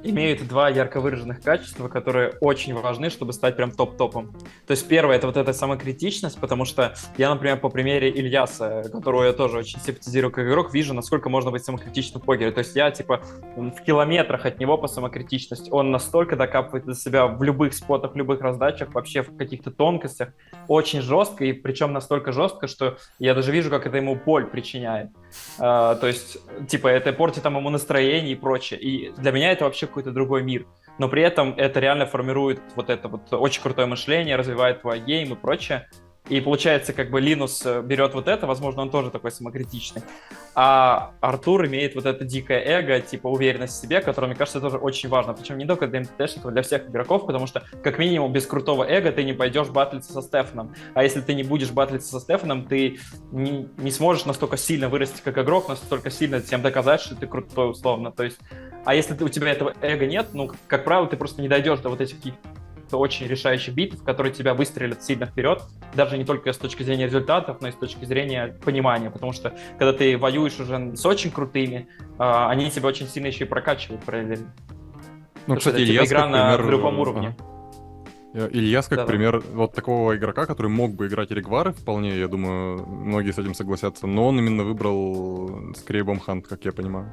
имеют два ярко выраженных качества, которые очень важны, чтобы стать прям топ-топом. То есть первое — это вот эта самокритичность, потому что я, например, по примере Ильяса, которого я тоже очень симпатизирую как игрок, вижу, насколько можно быть самокритичным в покере. То есть я, типа, в километрах от него по самокритичности. Он настолько докапывает до себя в любых спотах, в любых раздачах, вообще в каких-то тонкостях. Очень жестко, и причем настолько жестко, что я даже вижу, как это ему боль причиняет. То есть, типа, это портит там ему настроение и прочее. И для меня это вообще какой-то другой мир. Но при этом это реально формирует вот это вот очень крутое мышление, развивает твой гейм и прочее. И получается, как бы Линус берет вот это, возможно, он тоже такой самокритичный. А Артур имеет вот это дикое эго, типа уверенность в себе, которая, мне кажется, тоже очень важно. Причем не только для МТТшников, для всех игроков, потому что, как минимум, без крутого эго ты не пойдешь батлиться со Стефаном. А если ты не будешь батлиться со Стефаном, ты не сможешь настолько сильно вырасти как игрок, настолько сильно всем доказать, что ты крутой, условно. То есть, а если у тебя этого эго нет, ну, как правило, ты просто не дойдешь до вот этих очень решающих битв, которые тебя выстрелят сильно вперед, даже не только с точки зрения результатов, но и с точки зрения понимания, потому что когда ты воюешь уже с очень крутыми, они тебя очень сильно еще и прокачивают параллельно. Ну, кстати, Ильяс, игра как на пример... другом уровне. Ильяс, как Да-да. пример вот такого игрока, который мог бы играть Ригвары вполне, я думаю, многие с этим согласятся, но он именно выбрал скорее Бомхант, как я понимаю.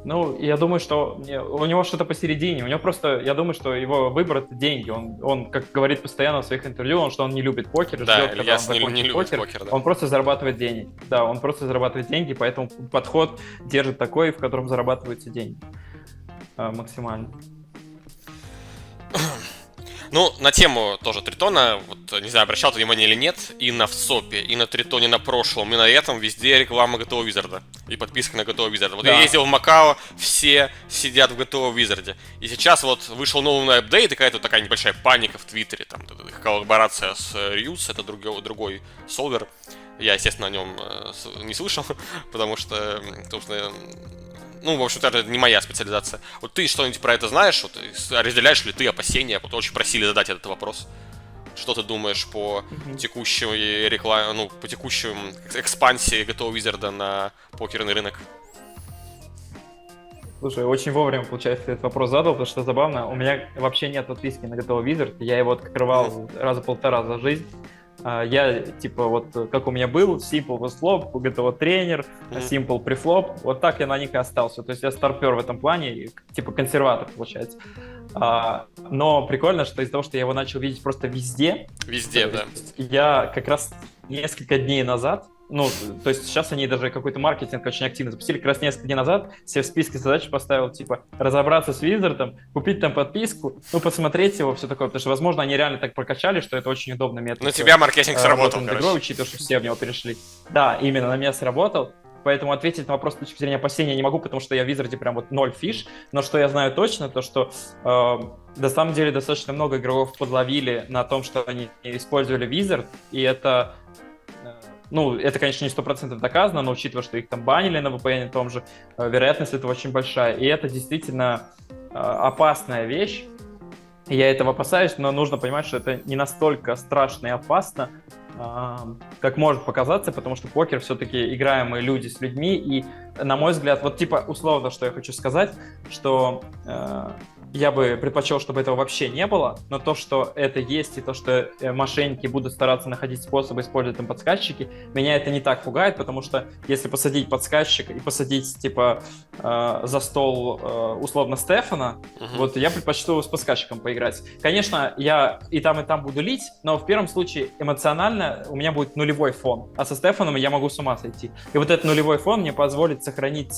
Ну, я думаю, что у него что-то посередине. У него просто, я думаю, что его выбор — это деньги. Он, как говорит постоянно в своих интервью, что он не любит покер, Да, ждет, когда он Ильяс не закончит любит покер, да. Он просто зарабатывает деньги. Да, он просто зарабатывает деньги, поэтому подход держит такой, в котором зарабатываются деньги максимально. Ну, на тему тоже Тритона, вот, не знаю, обращал ты внимание или нет, и на ВСОПе, и на Тритоне на прошлом, и на этом везде реклама GTO Wizard и подписка на GTO Wizard. Вот Да. я ездил в Макао, все сидят в GTO Wizard. И сейчас вот вышел новый апдейт, и какая-то такая небольшая паника в Твиттере, там, коллаборация с Ryus, это другой солвер. Я, естественно, о нем не слышал, потому что, собственно, ну, в общем-то, это не моя специализация. Вот ты что-нибудь про это знаешь? Вот, разделяешь ли ты опасения? Вот очень просили задать этот вопрос. Что ты думаешь по текущей рекламе, ну, по текущей экспансии GTO Wizard на покерный рынок? Слушай, очень вовремя, получается, ты этот вопрос задал, потому что забавно. У меня вообще нет подписки на GTO Wizard. Я его открывал раза полтора за жизнь. Я, типа, вот, как у меня был, Simple Flop, GTO тренер, Simple Preflop, вот так я на них и остался. То есть я старпер в этом плане, типа консерватор, получается. Но прикольно, что из-за того, что я его начал видеть просто везде. Везде, да. Я как раз несколько дней назад, ну, то есть сейчас они даже какой-то маркетинг очень активно запустили. Как раз несколько дней назад себе в списке задач поставил, типа, разобраться с Wizard'ом, купить там подписку, ну, посмотреть его, все такое. Потому что, возможно, они реально так прокачали, что это очень удобный метод. На тебя маркетинг сработал, короче. Игрой, учитывая, что все в него перешли. Да, именно, на меня сработал. Поэтому ответить на вопрос с точки зрения опасения не могу, потому что я в Wizard'е прям вот 0 фиш. Но что я знаю точно, то что на самом деле достаточно много игроков подловили на том, что они использовали Wizard, и это... Ну, это, конечно, не 100% доказано, но учитывая, что их там банили на VPN том же, вероятность этого очень большая. И это действительно опасная вещь. Я этого опасаюсь, но нужно понимать, что это не настолько страшно и опасно, как может показаться, потому что покер все-таки играем мы люди с людьми, и, на мой взгляд, вот типа условно, что я хочу сказать, что я бы предпочел, чтобы этого вообще не было, но то, что это есть, и то, что мошенники будут стараться находить способы использовать там подсказчики, меня это не так пугает, потому что если посадить подсказчика и посадить, типа, за стол условно Стефана, вот я предпочту с подсказчиком поиграть. Конечно, я и там буду лить, но в первом случае эмоционально у меня будет нулевой фон, а со Стефаном я могу с ума сойти. И вот этот нулевой фон мне позволит сохранить,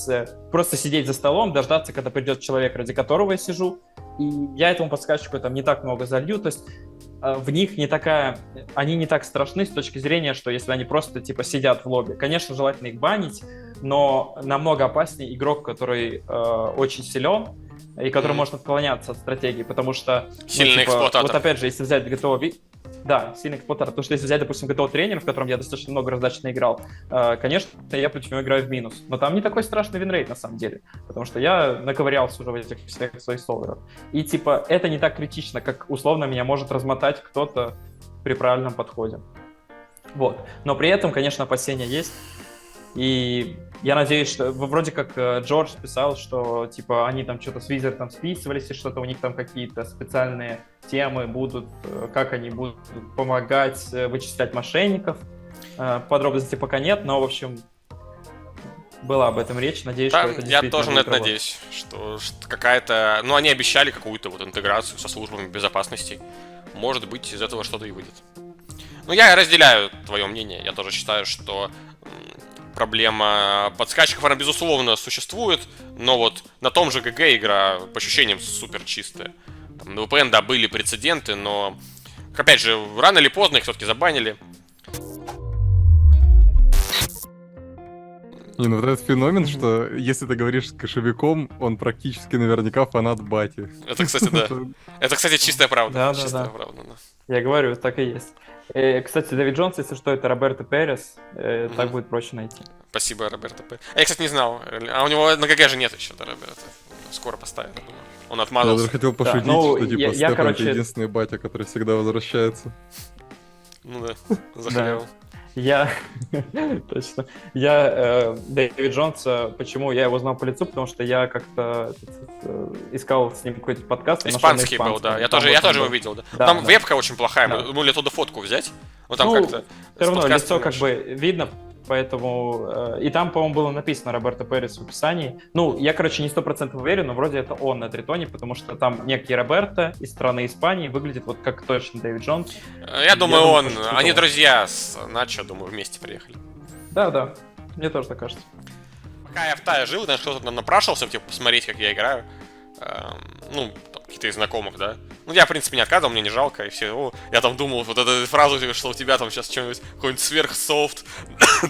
просто сидеть за столом, дождаться, когда придет человек, ради которого я сижу, и я этому подсказчику там не так много залью, то есть в них они не так страшны с точки зрения, что если они просто типа сидят в лобби. Конечно, желательно их банить, но намного опаснее игрок, который очень силен, и который может отклоняться от стратегии, потому что... Сильный эксплуататор. Вот опять же, если взять готового... Да, сильный эксплуататор. Потому что если взять, допустим, готового тренера, в котором я достаточно много раздач наиграл, конечно, я против него играю в минус. Но там не такой страшный винрейт на самом деле. Потому что я наковырялся уже в этих всех своих солверах. И типа это не так критично, как условно меня может размотать кто-то при правильном подходе. Вот. Но при этом, конечно, опасения есть. И я надеюсь, что вроде как Джордж писал, что типа они там что-то с Визардом списывались, и что-то у них там какие-то специальные темы будут, как они будут помогать вычислять мошенников. Подробностей пока нет, но, в общем, была об этом речь. Надеюсь, Да, что это я действительно тоже на будет это надеюсь, что какая-то... Ну, они обещали какую-то вот интеграцию со службами безопасности. Может быть, из этого что-то и выйдет. Ну, я разделяю твое мнение. Я тоже считаю, что проблема подскачков, она, безусловно, существует, но вот на том же ГГ игра, по ощущениям, супер чистая. Там, на VPN, да, были прецеденты, но, опять же, рано или поздно их все-таки забанили. Не, ну вот этот феномен, что если ты говоришь с кошевиком, он практически наверняка фанат бати. Это, кстати, да. Это, кстати, чистая правда. Да. Чистая правда, да. Я говорю, так и есть. Кстати, Дэвид Джонс, если что, это Роберто Перес. Так будет проще найти. Спасибо, Роберто П. Я, кстати, не знал. А у него на ГГ же нет еще, да, Роберто. Скоро поставят, я думаю. Он Я отмазался. даже хотел пошутить, ну, что типа я, Стефан короче, это единственный батя, который всегда возвращается. Ну да, захлебал. Я... Точно. Я Дэвид Джонса, почему я его знал по лицу, потому что я как-то искал с ним какой-то подкаст. Испанский был, да. Я тоже его видел, да. Там вебка очень плохая, мы думали оттуда фотку взять. Ну там как-то... Все равно лицо как бы видно, поэтому... И там, по-моему, было написано Роберто Перес в описании. Ну, я, короче, не 100% уверен, но вроде это он на Тритоне, потому что там некий Роберто из страны Испании выглядит вот как точно Дэвид Джонс. Я думаю, он. что Они он. друзья с Начо, думаю, вместе приехали. Да, мне тоже так кажется. Пока я в Тае жил, знаешь, кто-то нам напрашивался, типа, посмотреть, как я играю. Ну, там, какие-то из знакомых, да. Ну, я, в принципе, не отказывал, мне не жалко, и все. Я там думал, вот эту фразу, что у тебя там сейчас что-нибудь, какой-нибудь сверхсофт,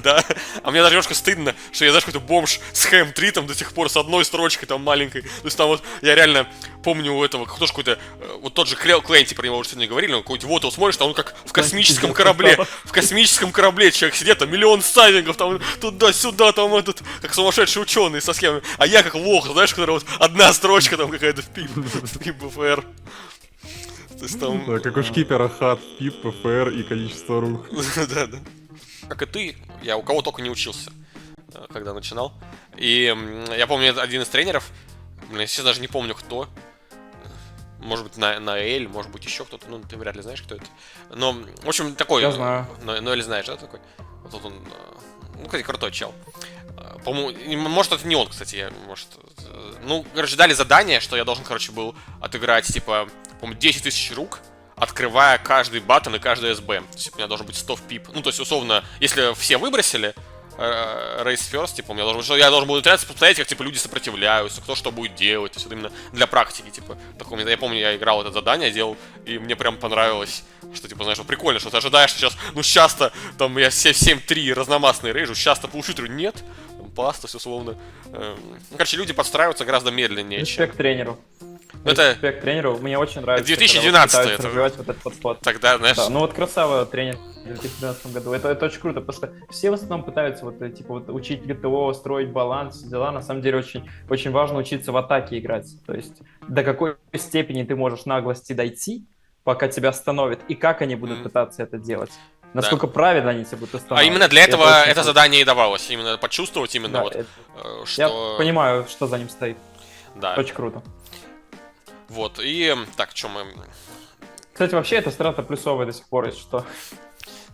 да. А мне даже немножко стыдно, что я, знаешь, какой-то бомж с Хэм 3 там до сих пор с одной строчкой там маленькой. То есть там вот, я реально помню у этого, тоже какой-то, вот тот же Клэнти, про него уже сегодня говорили, он какой-то вот его смотришь, там он как в космическом корабле, человек сидит, там миллион сайдингов, там туда-сюда, там этот, как сумасшедший ученый со схемами. А я как лох, знаешь, который вот одна строчка там какая-то в пип БФР. То есть там... Да, как у шкипера хат, пип, ПФР и количество рук. Да. Как и ты, я у кого только не учился, когда начинал. И я помню, один из тренеров, я сейчас даже не помню кто, может быть, на Эль, может быть, еще кто-то, ну, ты вряд ли знаешь, кто это. Но, в общем, такой... Я знаю. Ноэль знаешь, да, такой? Вот тут он, ну, кстати, крутой чел. По-моему, может, это не он, кстати, может... Ну, короче, дали задание, что я должен, короче, был отыграть, типа, по-моему, 10 тысяч рук, открывая каждый баттон и каждый СБ. То есть у меня должен быть 100 в пип. Ну, то есть, условно, если все выбросили Race First, типа, я должен был интернет посмотреть, как, типа, люди сопротивляются, кто что будет делать. То есть, это именно для практики, типа. Такого, я помню, я играл это задание, делал, и мне прям понравилось, что, типа, знаешь, вот прикольно, что ты ожидаешь, что сейчас, ну, сейчас-то, там, я 7-3 разномастные рейжу, сейчас-то получу, нет, паста, все условно. Ну, короче, люди подстраиваются гораздо медленнее, Респект тренеру. Это... Респект тренеру. Мне очень нравится, 2012 когда это... развивать вот этот подход. Тогда, знаешь... Да, ну вот красава тренер в 2012 году. Это очень круто, потому что все в основном пытаются вот, типа, вот, учить ГТО, строить баланс, дела. На самом деле очень, очень важно учиться в атаке играть. То есть до какой степени ты можешь наглости дойти, пока тебя остановят, и как они будут пытаться это делать. Насколько правильно они себя будут останавливать. А именно для этого это задание и давалось. Именно почувствовать именно да, вот, что... Я понимаю, что за ним стоит. Да. Очень круто. Вот, и... Так, что мы... Кстати, вообще эта страта плюсовая до сих пор, если что.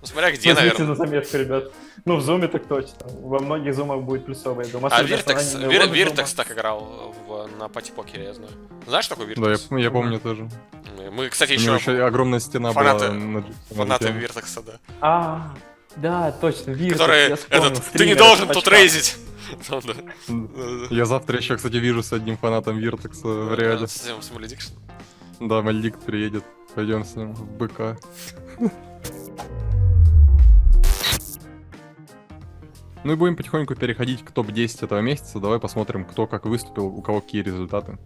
Ну, смотря где, наверное. на заметку, ребят. Ну, в зуме так точно. Во многих зумах будет плюсовая, я думаю. А Виртекс так играл на пати-покере, я знаю. Знаешь такой Виртекс? Да, я помню тоже. Мы, кстати, У него еще... еще огромная стена фанаты, была. Фанаты Виртекса, да. Да, точно, Виртекс, Которые... я вспомнил, Ты не должен тут рейзить. Ну да. Я завтра еще, кстати, вижу с одним фанатом Виртекса в реале. С Malediction. Да, Мальдик приедет. Пойдем с ним в БК. Ну и будем потихоньку переходить к топ-10 этого месяца. Давай посмотрим, кто как выступил, у кого какие результаты.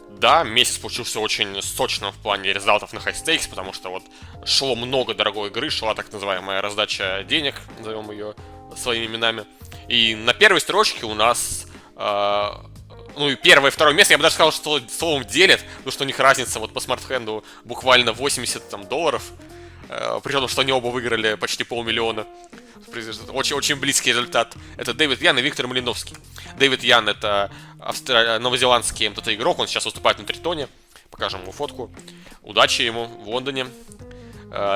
Да, месяц получился очень сочным в плане результатов на High Stakes, потому что вот шло много дорогой игры, шла так называемая раздача денег, назовем ее своими именами. И на первой строчке у нас, ну и первое и второе место, я бы даже сказал, что словом делят, потому что у них разница вот по смартхенду буквально 80 там, долларов, при том, что они оба выиграли почти 500 000. Очень близкий результат. Это Дэвид Ян и Виктор Малиновский. Дэвид Ян — это новозеландский МТТ-игрок, он сейчас выступает на Тритоне. Покажем ему фотку. Удачи ему в Лондоне.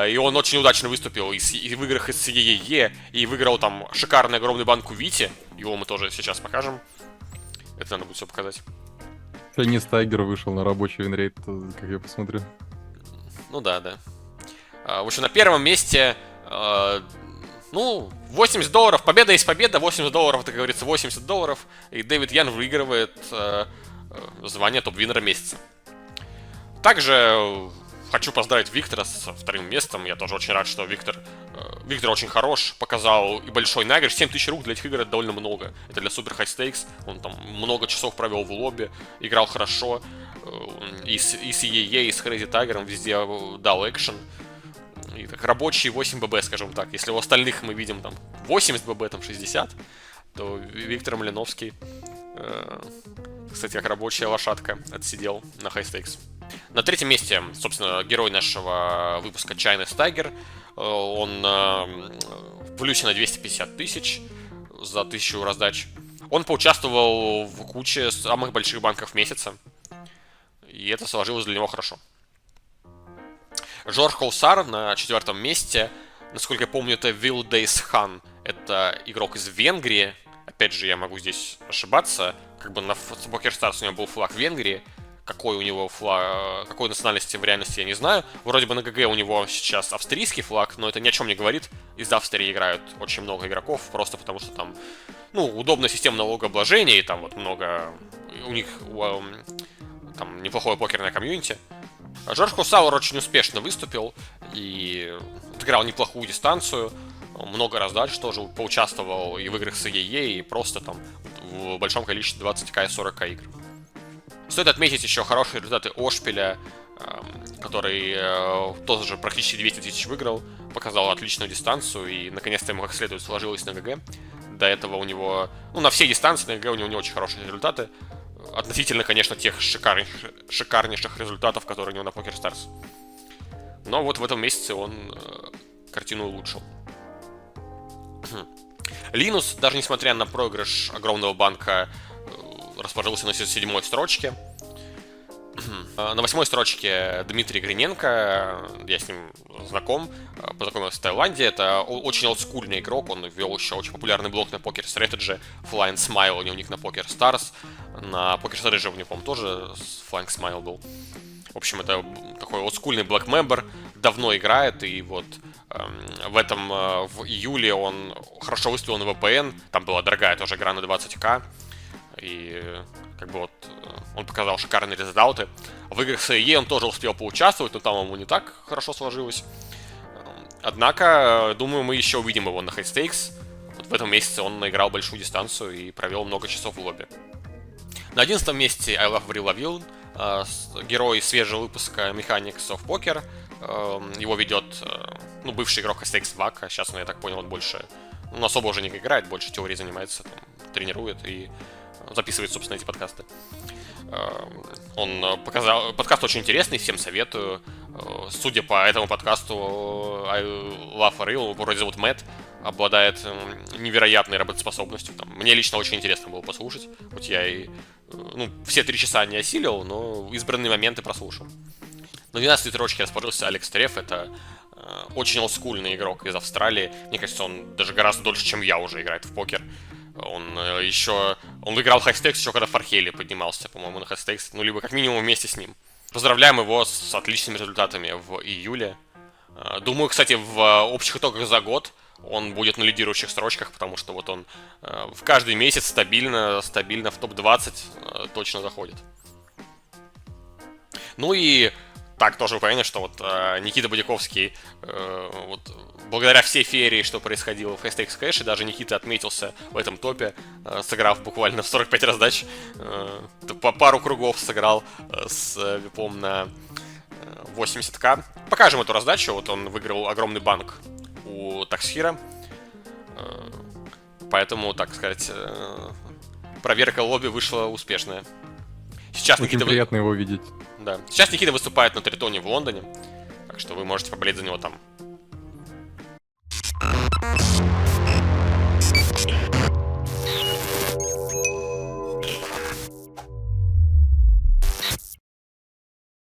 И он очень удачно выступил и в играх из CEE, и выиграл там шикарный огромный банк у Вити. Его мы тоже сейчас покажем. Это надо будет все показать. Фенис Тайгер вышел на рабочий винрейт, как я посмотрю. Ну да. В общем, на первом месте... Ну, 80 долларов, победа есть победа, 80 долларов, так говорится, 80 долларов, и Дэвид Ян выигрывает звание топ-виннера месяца. Также хочу поздравить Виктора со вторым местом, я тоже очень рад, что Виктор очень хорош, показал и большой наигрыш, 7000 рук для этих игр это довольно много, это для Super High Stakes, он там много часов провел в лобби, играл хорошо, и с EEE, и с Crazy Tiger везде дал экшен. И так, рабочие 8 ББ, скажем так. Если у остальных мы видим там 80 ББ, там 60, то Виктор Малиновский, кстати, как рабочая лошадка, отсидел на High Stakes. На третьем месте, собственно, герой нашего выпуска China's Tiger. Он в плюсе на 250 тысяч за 1000 раздач. Он поучаствовал в куче самых больших банков месяца. И это сложилось для него хорошо. Жорж Холсар на четвертом месте. Насколько я помню, это Вилдейс Хан. Это игрок из Венгрии. Опять же, я могу здесь ошибаться. Как бы на PokerStars у него был флаг Венгрии. Какой у него флаг, какой национальности в реальности, я не знаю. Вроде бы на ГГ у него сейчас австрийский флаг, но это ни о чем не говорит. Из Австрии играют очень много игроков, просто потому что там, ну, удобная система налогообложения, и там вот много... У них там неплохое покерное комьюнити. Жорж Хусауэр очень успешно выступил и отыграл неплохую дистанцию, много раздач тоже, поучаствовал и в играх с EEE, и просто там в большом количестве 20к и 40к игр. Стоит отметить еще хорошие результаты Ошпеля, который тоже практически 200 тысяч выиграл, показал отличную дистанцию и наконец-то ему как следует сложилось на ГГ. До этого у него, ну, на все дистанции на ГГ у него не очень хорошие результаты. Относительно, конечно, тех шикарнейших результатов, которые у него на PokerStars. Но вот в этом месяце он картину улучшил. Линус, даже несмотря на проигрыш огромного банка, расположился на 7-й строчке. На 8-й строчке Дмитрий Гриненко, я с ним знаком, познакомился в Таиланде. Это очень олдскульный игрок, он вел еще очень популярный блог на Poker Strategy, Flying Smile, у него ник на Poker Stars. На Poker Strategy у него, по-моему, тоже Flying Smile был. В общем, это такой олдскульный Black Member, давно играет, и вот в июле он хорошо выступил на VPN, там была дорогая тоже игра на 20к, и как бы вот он показал шикарные результаты. В играх с EE он тоже успел поучаствовать, но там ему не так хорошо сложилось. Однако, думаю, мы еще увидим его на High Stakes. Вот в этом месяце он наиграл большую дистанцию и провел много часов в лобби. На 11 месте I Love Vril Laville, герой свежего выпуска Mechanics of Poker. Его ведет бывший игрок High Stakes Вак, а сейчас он, я так понял, он больше, особо уже не играет, больше теорией занимается, там, тренирует и записывает, собственно, эти подкасты. Он показал... Подкаст очень интересный, всем советую. Судя по этому подкасту, I Love Vril, вроде зовут Мэтт, обладает невероятной работоспособностью. Там, мне лично очень интересно было послушать, хоть я и все 3 часа не осилил, но избранные моменты прослушал. На 12-й строчке расположился Алекс Треф, это очень олдскульный игрок из Австралии. Мне кажется, он даже гораздо дольше, чем я, уже играет в покер. Он выиграл High Stakes еще когда Фархели поднимался, по-моему, на High Stakes, либо как минимум вместе с ним. Поздравляем его с отличными результатами в июле. Думаю, кстати, в общих итогах за год он будет на лидирующих строчках, потому что вот он в каждый месяц стабильно в топ-20 точно заходит. Ну и так тоже вы поняли, что вот Никита Будяковский, вот благодаря всей феерии, что происходило в High Stakes Cash, даже Никита отметился в этом топе, сыграв буквально в 45 раздач, по пару кругов сыграл с випом на 80к. Покажем эту раздачу, вот он выиграл огромный банк у Таксхира, поэтому, так сказать, проверка лобби вышла успешная. Сейчас Очень приятно его видеть. Да. Сейчас Никита выступает на Тритоне в Лондоне, так что вы можете поболеть за него там.